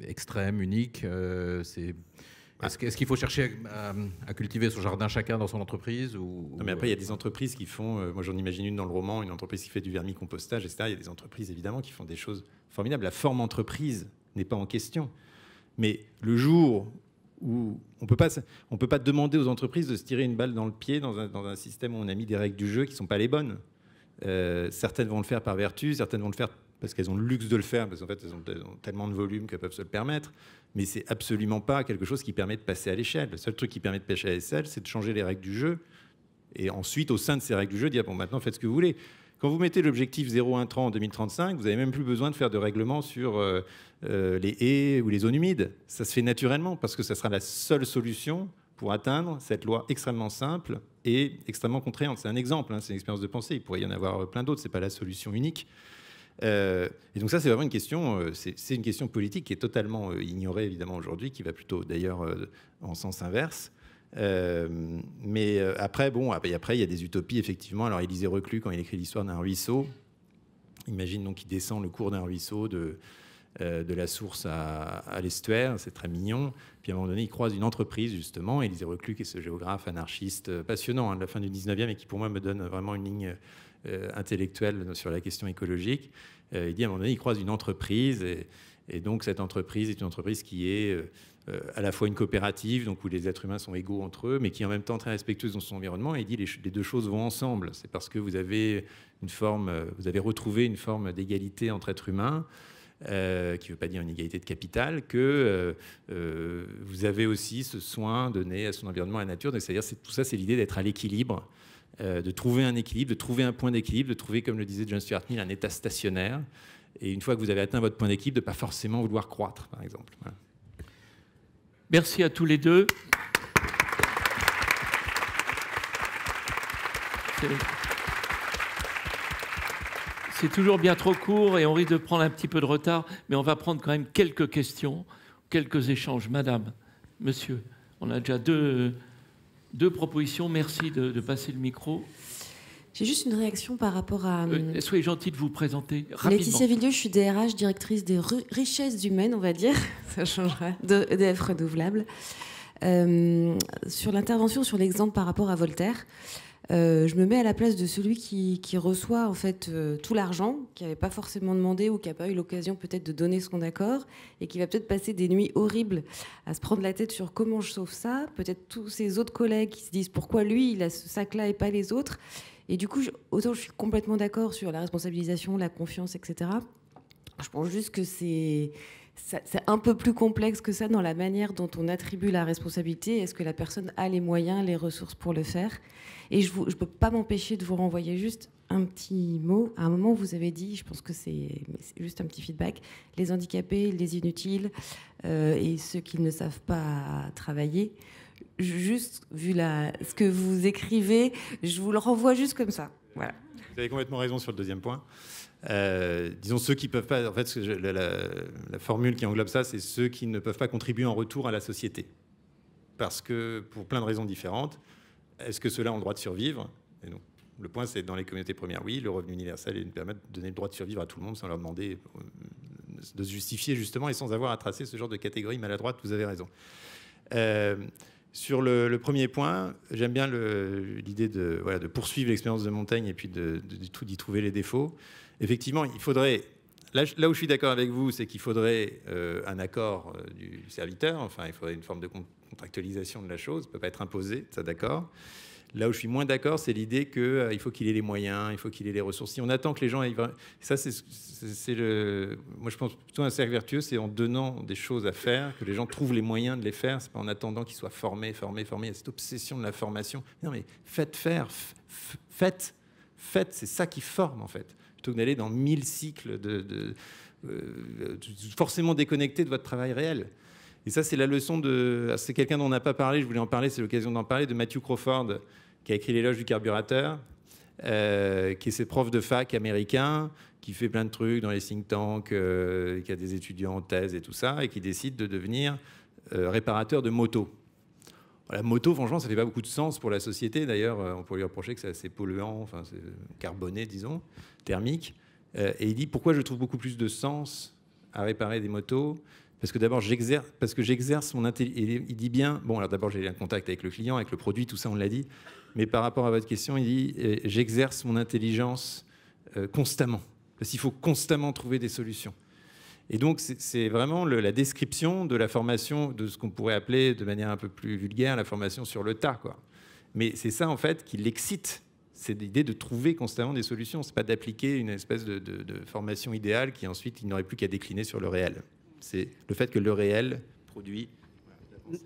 extrêmes, uniques. Est-ce qu'il faut chercher à cultiver son jardin chacun dans son entreprise ou... Non, mais après, il y a des entreprises qui font... moi, j'en imagine une dans le roman, une entreprise qui fait du vermicompostage, etc. Il y a des entreprises, évidemment, qui font des choses formidables. La forme entreprise n'est pas en question. Mais le jour où on peut pas demander aux entreprises de se tirer une balle dans le pied dans un système où on a mis des règles du jeu qui ne sont pas les bonnes. Certaines vont le faire par vertu, certaines vont le faire parce qu'elles ont le luxe de le faire, parce qu'en fait, elles ont tellement de volume qu'elles peuvent se le permettre. Mais c'est absolument pas quelque chose qui permet de passer à l'échelle. Le seul truc qui permet de passer à l'échelle, c'est de changer les règles du jeu. Et ensuite, au sein de ces règles du jeu, dire, bon, maintenant, faites ce que vous voulez. Quand vous mettez l'objectif 0 intrant en 2035, vous n'avez même plus besoin de faire de règlement sur les haies ou les zones humides. Ça se fait naturellement, parce que ça sera la seule solution pour atteindre cette loi extrêmement simple et extrêmement contraignante. C'est un exemple, hein, c'est une expérience de pensée. Il pourrait y en avoir plein d'autres. Ce n'est pas la solution unique. Et donc ça, c'est vraiment une question, c'est une question politique qui est totalement ignorée évidemment aujourd'hui, qui va plutôt d'ailleurs en sens inverse. Mais après, il y a des utopies effectivement. Alors Élisée Reclus, quand il écrit l'histoire d'un ruisseau, imagine donc qu'il descend le cours d'un ruisseau de la source à l'estuaire, c'est très mignon. Puis à un moment donné, il croise une entreprise justement. Élisée Reclus, qui est ce géographe anarchiste passionnant, hein, de la fin du 19e et qui pour moi me donne vraiment une ligne intellectuelle sur la question écologique. Il dit à un moment donné, il croise une entreprise et donc cette entreprise est une entreprise qui est à la fois une coopérative, donc où les êtres humains sont égaux entre eux, mais qui est en même temps très respectueuse dans son environnement. Et il dit les deux choses vont ensemble. C'est parce que vous avez retrouvé une forme d'égalité entre êtres humains, qui ne veut pas dire une égalité de capital, que vous avez aussi ce soin donné à son environnement, à la nature. Donc, c'est-à-dire, tout ça, c'est l'idée d'être à l'équilibre, de trouver un équilibre, de trouver un point d'équilibre, de trouver, comme le disait John Stuart Mill, un état stationnaire. Et une fois que vous avez atteint votre point d'équilibre, de ne pas forcément vouloir croître, par exemple. Voilà. Merci à tous les deux. C'est toujours bien trop court et on risque de prendre un petit peu de retard, mais on va prendre quand même quelques questions, quelques échanges. Madame, monsieur, on a déjà deux propositions. Merci de passer le micro. J'ai juste une réaction par rapport à... soyez gentil de vous présenter rapidement. Laetitia Villeux, je suis DRH, directrice des richesses humaines, on va dire. Ça changera. d'EDF Renouvelables. Sur l'intervention, sur l'exemple par rapport à Voltaire, je me mets à la place de celui qui reçoit en fait tout l'argent, qui n'avait pas forcément demandé ou qui n'a pas eu l'occasion peut-être de donner son accord et qui va peut-être passer des nuits horribles à se prendre la tête sur comment je sauve ça. Peut-être tous ses autres collègues qui se disent pourquoi lui il a ce sac-là et pas les autres. Et du coup, autant je suis complètement d'accord sur la responsabilisation, la confiance, etc. Je pense juste que c'est un peu plus complexe que ça dans la manière dont on attribue la responsabilité. Est-ce que la personne a les moyens, les ressources pour le faire ? Et je ne peux pas m'empêcher de vous renvoyer juste un petit mot. À un moment, vous avez dit, je pense que c'est juste un petit feedback, les handicapés, les inutiles et ceux qui ne savent pas travailler. Juste, vu ce que vous écrivez, je vous le renvoie juste comme ça. Voilà. Vous avez complètement raison sur le deuxième point. Disons ceux qui ne peuvent pas... En fait, la formule qui englobe ça, c'est ceux qui ne peuvent pas contribuer en retour à la société. Parce que, pour plein de raisons différentes, est-ce que ceux-là ont le droit de survivre? Et non. Le point, c'est dans les communautés premières, oui, le revenu universel nous permet de donner le droit de survivre à tout le monde sans leur demander de se justifier, justement, et sans avoir à tracer ce genre de catégorie maladroite. Vous avez raison. Sur le premier point, j'aime bien l'idée de poursuivre l'expérience de Montaigne et puis d'y trouver les défauts. Effectivement, il faudrait... Là où je suis d'accord avec vous, c'est qu'il faudrait un accord du serviteur. Enfin, il faudrait une forme de contractualisation de la chose. Ça ne peut pas être imposé, ça d'accord. Là où je suis moins d'accord, c'est l'idée qu'il faut qu'il ait les moyens, il faut qu'il ait les ressources. Si on attend que les gens aient... Ça, moi, je pense plutôt un cercle vertueux, c'est en donnant des choses à faire, que les gens trouvent les moyens de les faire. C'est pas en attendant qu'ils soient formés. Il y a cette obsession de la formation. Non, mais faites faire. Faites. C'est ça qui forme, en fait. Plutôt que d'aller dans 1000 cycles forcément déconnectés de votre travail réel. Et ça, c'est la leçon de... C'est quelqu'un dont on n'a pas parlé, je voulais en parler, c'est l'occasion d'en parler, de Matthew Crawford, qui a écrit L'éloge du carburateur, qui est ce prof de fac américain, qui fait plein de trucs dans les think tanks, qui a des étudiants en thèse et tout ça, et qui décide de devenir réparateur de motos. La moto, franchement, ça ne fait pas beaucoup de sens pour la société. D'ailleurs, on pourrait lui reprocher que c'est assez polluant, enfin, c'est carboné, disons, thermique. Et il dit, pourquoi je trouve beaucoup plus de sens à réparer des motos? Parce que d'abord, j'exerce mon intelligence. Il dit bien, bon, alors d'abord, j'ai un contact avec le client, avec le produit, tout ça, on l'a dit. Mais par rapport à votre question, il dit, j'exerce mon intelligence constamment. Parce qu'il faut constamment trouver des solutions. Et donc, c'est vraiment la description de la formation, de ce qu'on pourrait appeler, de manière un peu plus vulgaire, la formation sur le tas, quoi. Mais c'est ça, en fait, qui l'excite. C'est l'idée de trouver constamment des solutions. C'est pas d'appliquer une espèce de formation idéale qui, ensuite, il n'aurait plus qu'à décliner sur le réel. C'est le fait que le réel produit...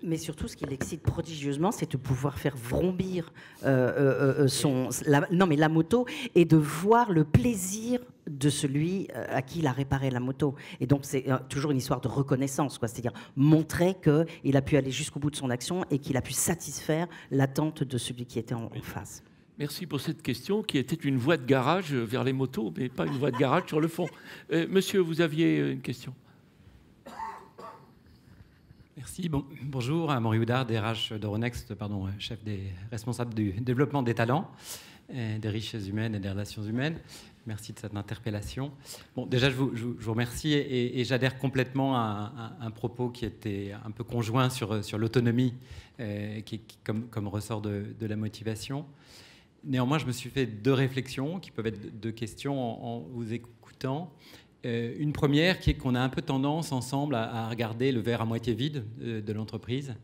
Mais surtout, ce qui l'excite prodigieusement, c'est de pouvoir faire vrombir la moto et de voir le plaisir de celui à qui il a réparé la moto. Et donc, c'est toujours une histoire de reconnaissance, quoi. C'est-à-dire montrer qu'il a pu aller jusqu'au bout de son action et qu'il a pu satisfaire l'attente de celui qui était en face. Merci pour cette question qui était une voie de garage vers les motos, mais pas une voie de garage sur le fond. Monsieur, vous aviez une question? Merci. Bonjour, Amaury Houdard, DRH d'Euronext, chef des responsables du développement des talents, des richesses humaines et des relations humaines. Merci de cette interpellation. Bon, déjà, je vous remercie et j'adhère complètement à un propos qui était un peu conjoint sur l'autonomie, qui comme ressort de la motivation. Néanmoins, je me suis fait deux réflexions qui peuvent être deux questions en vous écoutant. Une première qui est qu'on a un peu tendance ensemble à regarder le verre à moitié vide de l'entreprise.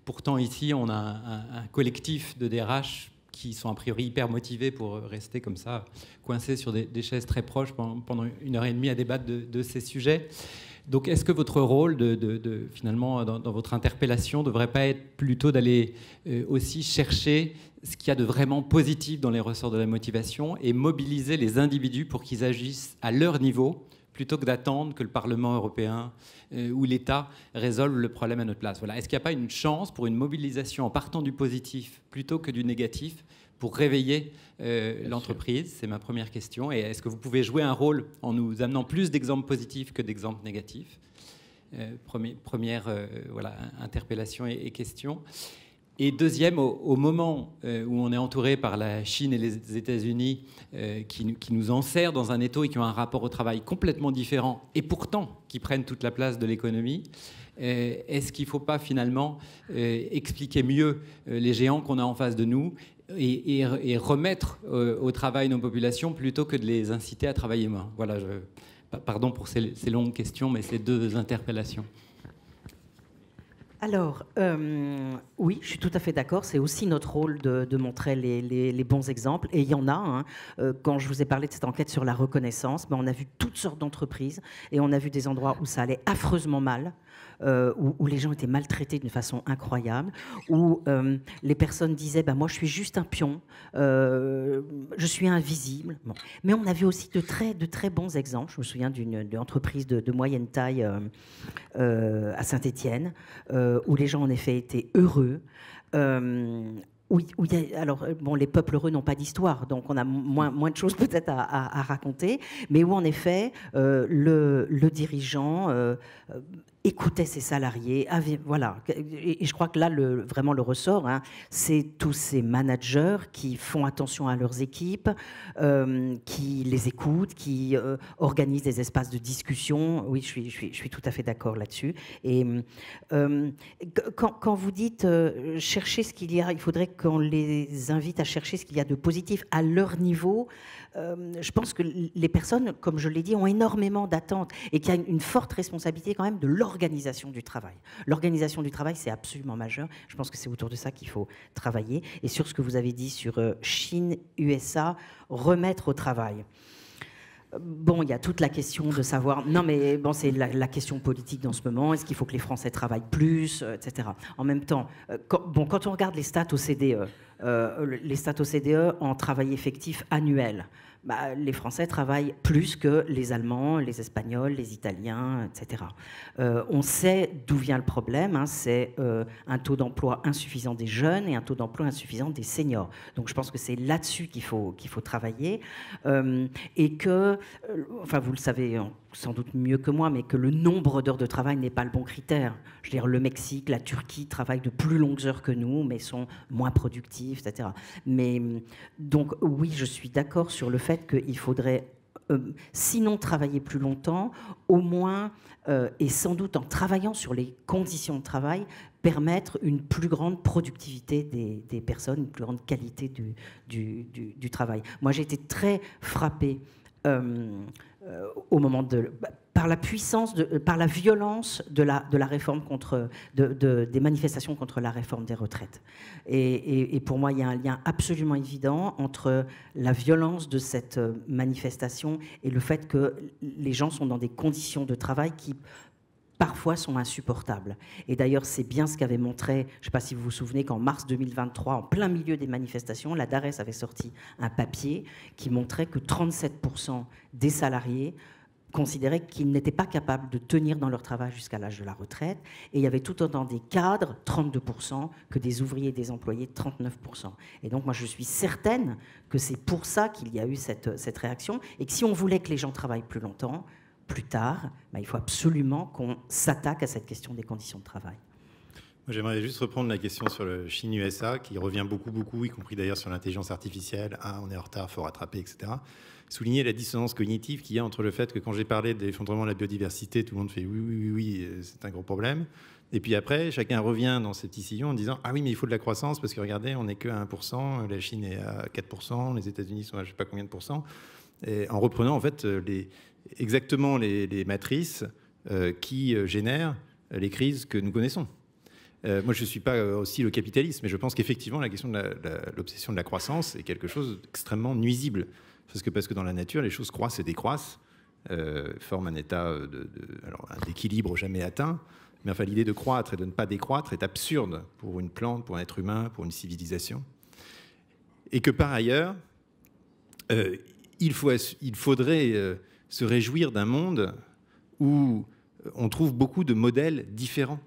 Pourtant, ici, on a un collectif de DRH qui sont a priori hyper motivés pour rester comme ça, coincés sur des chaises très proches pendant 1h30 à débattre de ces sujets. Donc, est-ce que votre rôle, finalement, dans votre interpellation, ne devrait pas être plutôt d'aller aussi chercher ce qu'il y a de vraiment positif dans les ressorts de la motivation et mobiliser les individus pour qu'ils agissent à leur niveau, plutôt que d'attendre que le Parlement européen ou l'État résolvent le problème à notre place. Voilà. Est-ce qu'il n'y a pas une chance pour une mobilisation en partant du positif plutôt que du négatif pour réveiller l'entreprise? C'est ma première question. Et est-ce que vous pouvez jouer un rôle en nous amenant plus d'exemples positifs que d'exemples négatifs? Première interpellation et question. Et deuxième, au moment où on est entouré par la Chine et les États-Unis qui nous enserrent dans un étau et qui ont un rapport au travail complètement différent et pourtant qui prennent toute la place de l'économie, est-ce qu'il ne faut pas finalement expliquer mieux les géants qu'on a en face de nous et remettre au travail nos populations plutôt que de les inciter à travailler moins? Voilà, pardon pour ces longues questions, mais ces deux interpellations. Alors, oui, je suis tout à fait d'accord. C'est aussi notre rôle de montrer les bons exemples. Et il y en a. Quand je vous ai parlé de cette enquête sur la reconnaissance, on a vu toutes sortes d'entreprises et on a vu des endroits où ça allait affreusement mal. où les gens étaient maltraités d'une façon incroyable, où les personnes disaient moi je suis juste un pion, je suis invisible. Bon. Mais on avait aussi de très bons exemples. Je me souviens d'une entreprise de moyenne taille à Saint-Étienne, où les gens en effet étaient heureux. Alors, les peuples heureux n'ont pas d'histoire, donc on a moins de choses peut-être à raconter, mais où en effet le dirigeant écoutait ses salariés, voilà. Et je crois que là, vraiment le ressort, c'est tous ces managers qui font attention à leurs équipes, qui les écoutent, qui organisent des espaces de discussion. Oui, je suis tout à fait d'accord là-dessus. Et quand vous dites chercher ce qu'il y a, il faudrait qu'on les invite à chercher ce qu'il y a de positif à leur niveau. Je pense que les personnes, comme je l'ai dit, ont énormément d'attentes et qu'il y a une forte responsabilité quand même de l'organisation du travail. L'organisation du travail, c'est absolument majeur. Je pense que c'est autour de ça qu'il faut travailler. Et sur ce que vous avez dit sur Chine, USA, remettre au travail. Bon, il y a toute la question de savoir... Non, mais bon, c'est la question politique dans ce moment. Est-ce qu'il faut que les Français travaillent plus, etc. En même temps, quand on regarde les stats OCDE, en travail effectif annuel, les Français travaillent plus que les Allemands, les Espagnols, les Italiens, etc. On sait d'où vient le problème, c'est un taux d'emploi insuffisant des jeunes et un taux d'emploi insuffisant des seniors. Donc je pense que c'est là-dessus qu'il faut travailler. Et que, vous le savez sans doute mieux que moi, mais que le nombre d'heures de travail n'est pas le bon critère. Je veux dire, le Mexique, la Turquie travaillent de plus longues heures que nous, mais sont moins productifs, etc. Mais donc oui, je suis d'accord sur le fait qu'il faudrait, sinon travailler plus longtemps, au moins, et sans doute en travaillant sur les conditions de travail, permettre une plus grande productivité des personnes, une plus grande qualité du travail. Moi, j'ai été très frappée au moment par la puissance, par la violence de la réforme des manifestations contre la réforme des retraites. Et pour moi, il y a un lien absolument évident entre la violence de cette manifestation et le fait que les gens sont dans des conditions de travail qui parfois sont insupportables. Et d'ailleurs, c'est bien ce qu'avait montré, je ne sais pas si vous vous souvenez, qu'en mars 2023, en plein milieu des manifestations, la DARES avait sorti un papier qui montrait que 37% des salariés considéraient qu'ils n'étaient pas capables de tenir dans leur travail jusqu'à l'âge de la retraite. Et il y avait tout autant des cadres, 32%, que des ouvriers et des employés, 39%. Et donc, moi, je suis certaine que c'est pour ça qu'il y a eu cette réaction. Et que si on voulait que les gens travaillent plus longtemps, plus tard, il faut absolument qu'on s'attaque à cette question des conditions de travail. Moi, j'aimerais juste reprendre la question sur le Chine-USA, qui revient beaucoup, y compris d'ailleurs sur l'intelligence artificielle. On est en retard, il faut rattraper, etc. Souligner la dissonance cognitive qu'il y a entre le fait que quand j'ai parlé de l'effondrement de la biodiversité, tout le monde fait oui, c'est un gros problème. Et puis après, chacun revient dans ses petits sillons en disant « Ah oui, mais il faut de la croissance, parce que regardez, on n'est que à 1%, la Chine est à 4%, les États-Unis sont à je ne sais pas combien de pourcents. » Et en reprenant en fait exactement les matrices qui génèrent les crises que nous connaissons. Moi, je ne suis pas aussi le capitalisme, mais je pense qu'effectivement, la question de l'obsession de la croissance est quelque chose d'extrêmement nuisible. Parce que dans la nature, les choses croissent et décroissent, forment un état d'équilibre jamais atteint. Mais enfin, l'idée de croître et de ne pas décroître est absurde pour une plante, pour un être humain, pour une civilisation. Et que par ailleurs, il faudrait se réjouir d'un monde où on trouve beaucoup de modèles différents,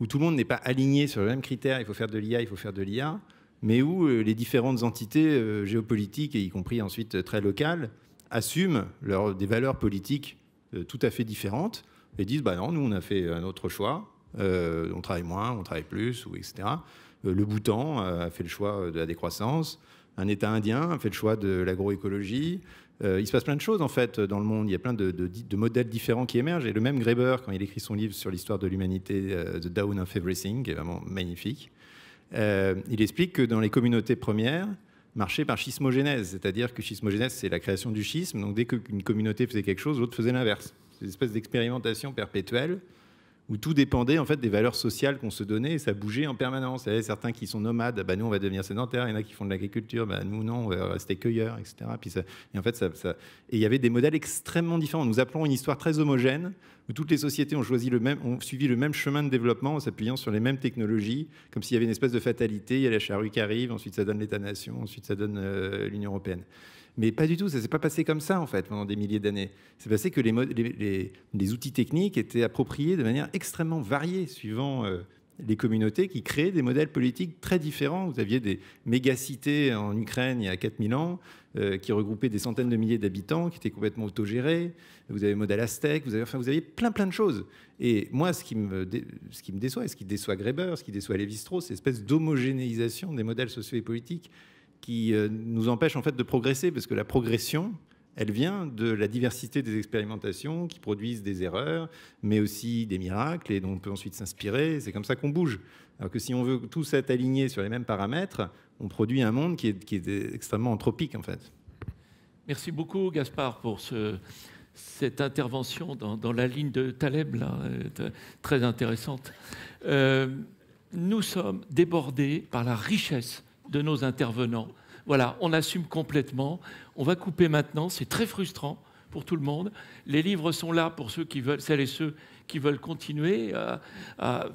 où tout le monde n'est pas aligné sur les mêmes critères, il faut faire de l'IA, il faut faire de l'IA, mais où les différentes entités géopolitiques, et y compris ensuite très locales, assument des valeurs politiques tout à fait différentes, et disent non, nous on a fait un autre choix, on travaille moins, on travaille plus, etc. Le Bhoutan a fait le choix de la décroissance, un État indien a fait le choix de l'agroécologie. Il se passe plein de choses en fait dans le monde. Il y a plein de modèles différents qui émergent. Et le même Graeber, quand il écrit son livre sur l'histoire de l'humanité, The Dawn of Everything, qui est vraiment magnifique, il explique que dans les communautés premières, marchaient par schismogénèse, c'est-à-dire que schismogénèse, c'est la création du schisme. Donc dès qu'une communauté faisait quelque chose, l'autre faisait l'inverse. C'est une espèce d'expérimentation perpétuelle où tout dépendait en fait des valeurs sociales qu'on se donnait et ça bougeait en permanence. Il y avait certains qui sont nomades, bah, nous on va devenir sédentaires, il y en a qui font de l'agriculture, bah, nous non, on va rester cueilleurs, etc. Et en fait, et il y avait des modèles extrêmement différents. Nous appelons une histoire très homogène, où toutes les sociétés ont suivi le même chemin de développement en s'appuyant sur les mêmes technologies, comme s'il y avait une espèce de fatalité, il y a la charrue qui arrive, ensuite ça donne l'État-nation, ensuite ça donne l'Union européenne. Mais pas du tout, ça ne s'est pas passé comme ça en fait pendant des milliers d'années. C'est passé que les outils techniques étaient appropriés de manière extrêmement variée suivant les communautés qui créaient des modèles politiques très différents. Vous aviez des mégacités en Ukraine il y a 4000 ans qui regroupaient des centaines de milliers d'habitants, qui étaient complètement autogérés. Vous avez le modèle aztèque, vous aviez plein de choses. Et moi, ce qui me déçoit, et ce qui déçoit Graeber, ce qui déçoit Lévi-Strauss, c'est l'espèce d'homogénéisation des modèles sociaux et politiques qui nous empêche en fait de progresser, parce que la progression, elle vient de la diversité des expérimentations qui produisent des erreurs, mais aussi des miracles, et dont on peut ensuite s'inspirer. C'est comme ça qu'on bouge. Alors que si on veut tous être alignés sur les mêmes paramètres, on produit un monde qui est extrêmement anthropique, en fait. Merci beaucoup, Gaspard, pour cette intervention dans la ligne de Taleb, là, très intéressante. Nous sommes débordés par la richesse de nos intervenants. Voilà, on assume complètement. On va couper maintenant. C'est très frustrant pour tout le monde. Les livres sont là pour ceux qui veulent, celles et ceux qui veulent continuer.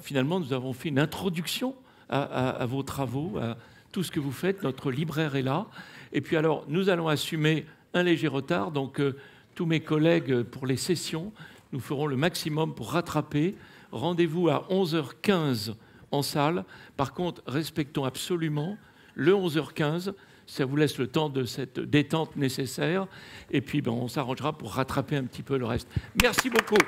Finalement, nous avons fait une introduction à vos travaux, à tout ce que vous faites. Notre libraire est là. Et puis alors, nous allons assumer un léger retard. Donc, tous mes collègues, pour les sessions, nous ferons le maximum pour rattraper. Rendez-vous à 11h15 en salle. Par contre, respectons absolument le 11h15, ça vous laisse le temps de cette détente nécessaire. Et puis, on s'arrangera pour rattraper un petit peu le reste. Merci beaucoup.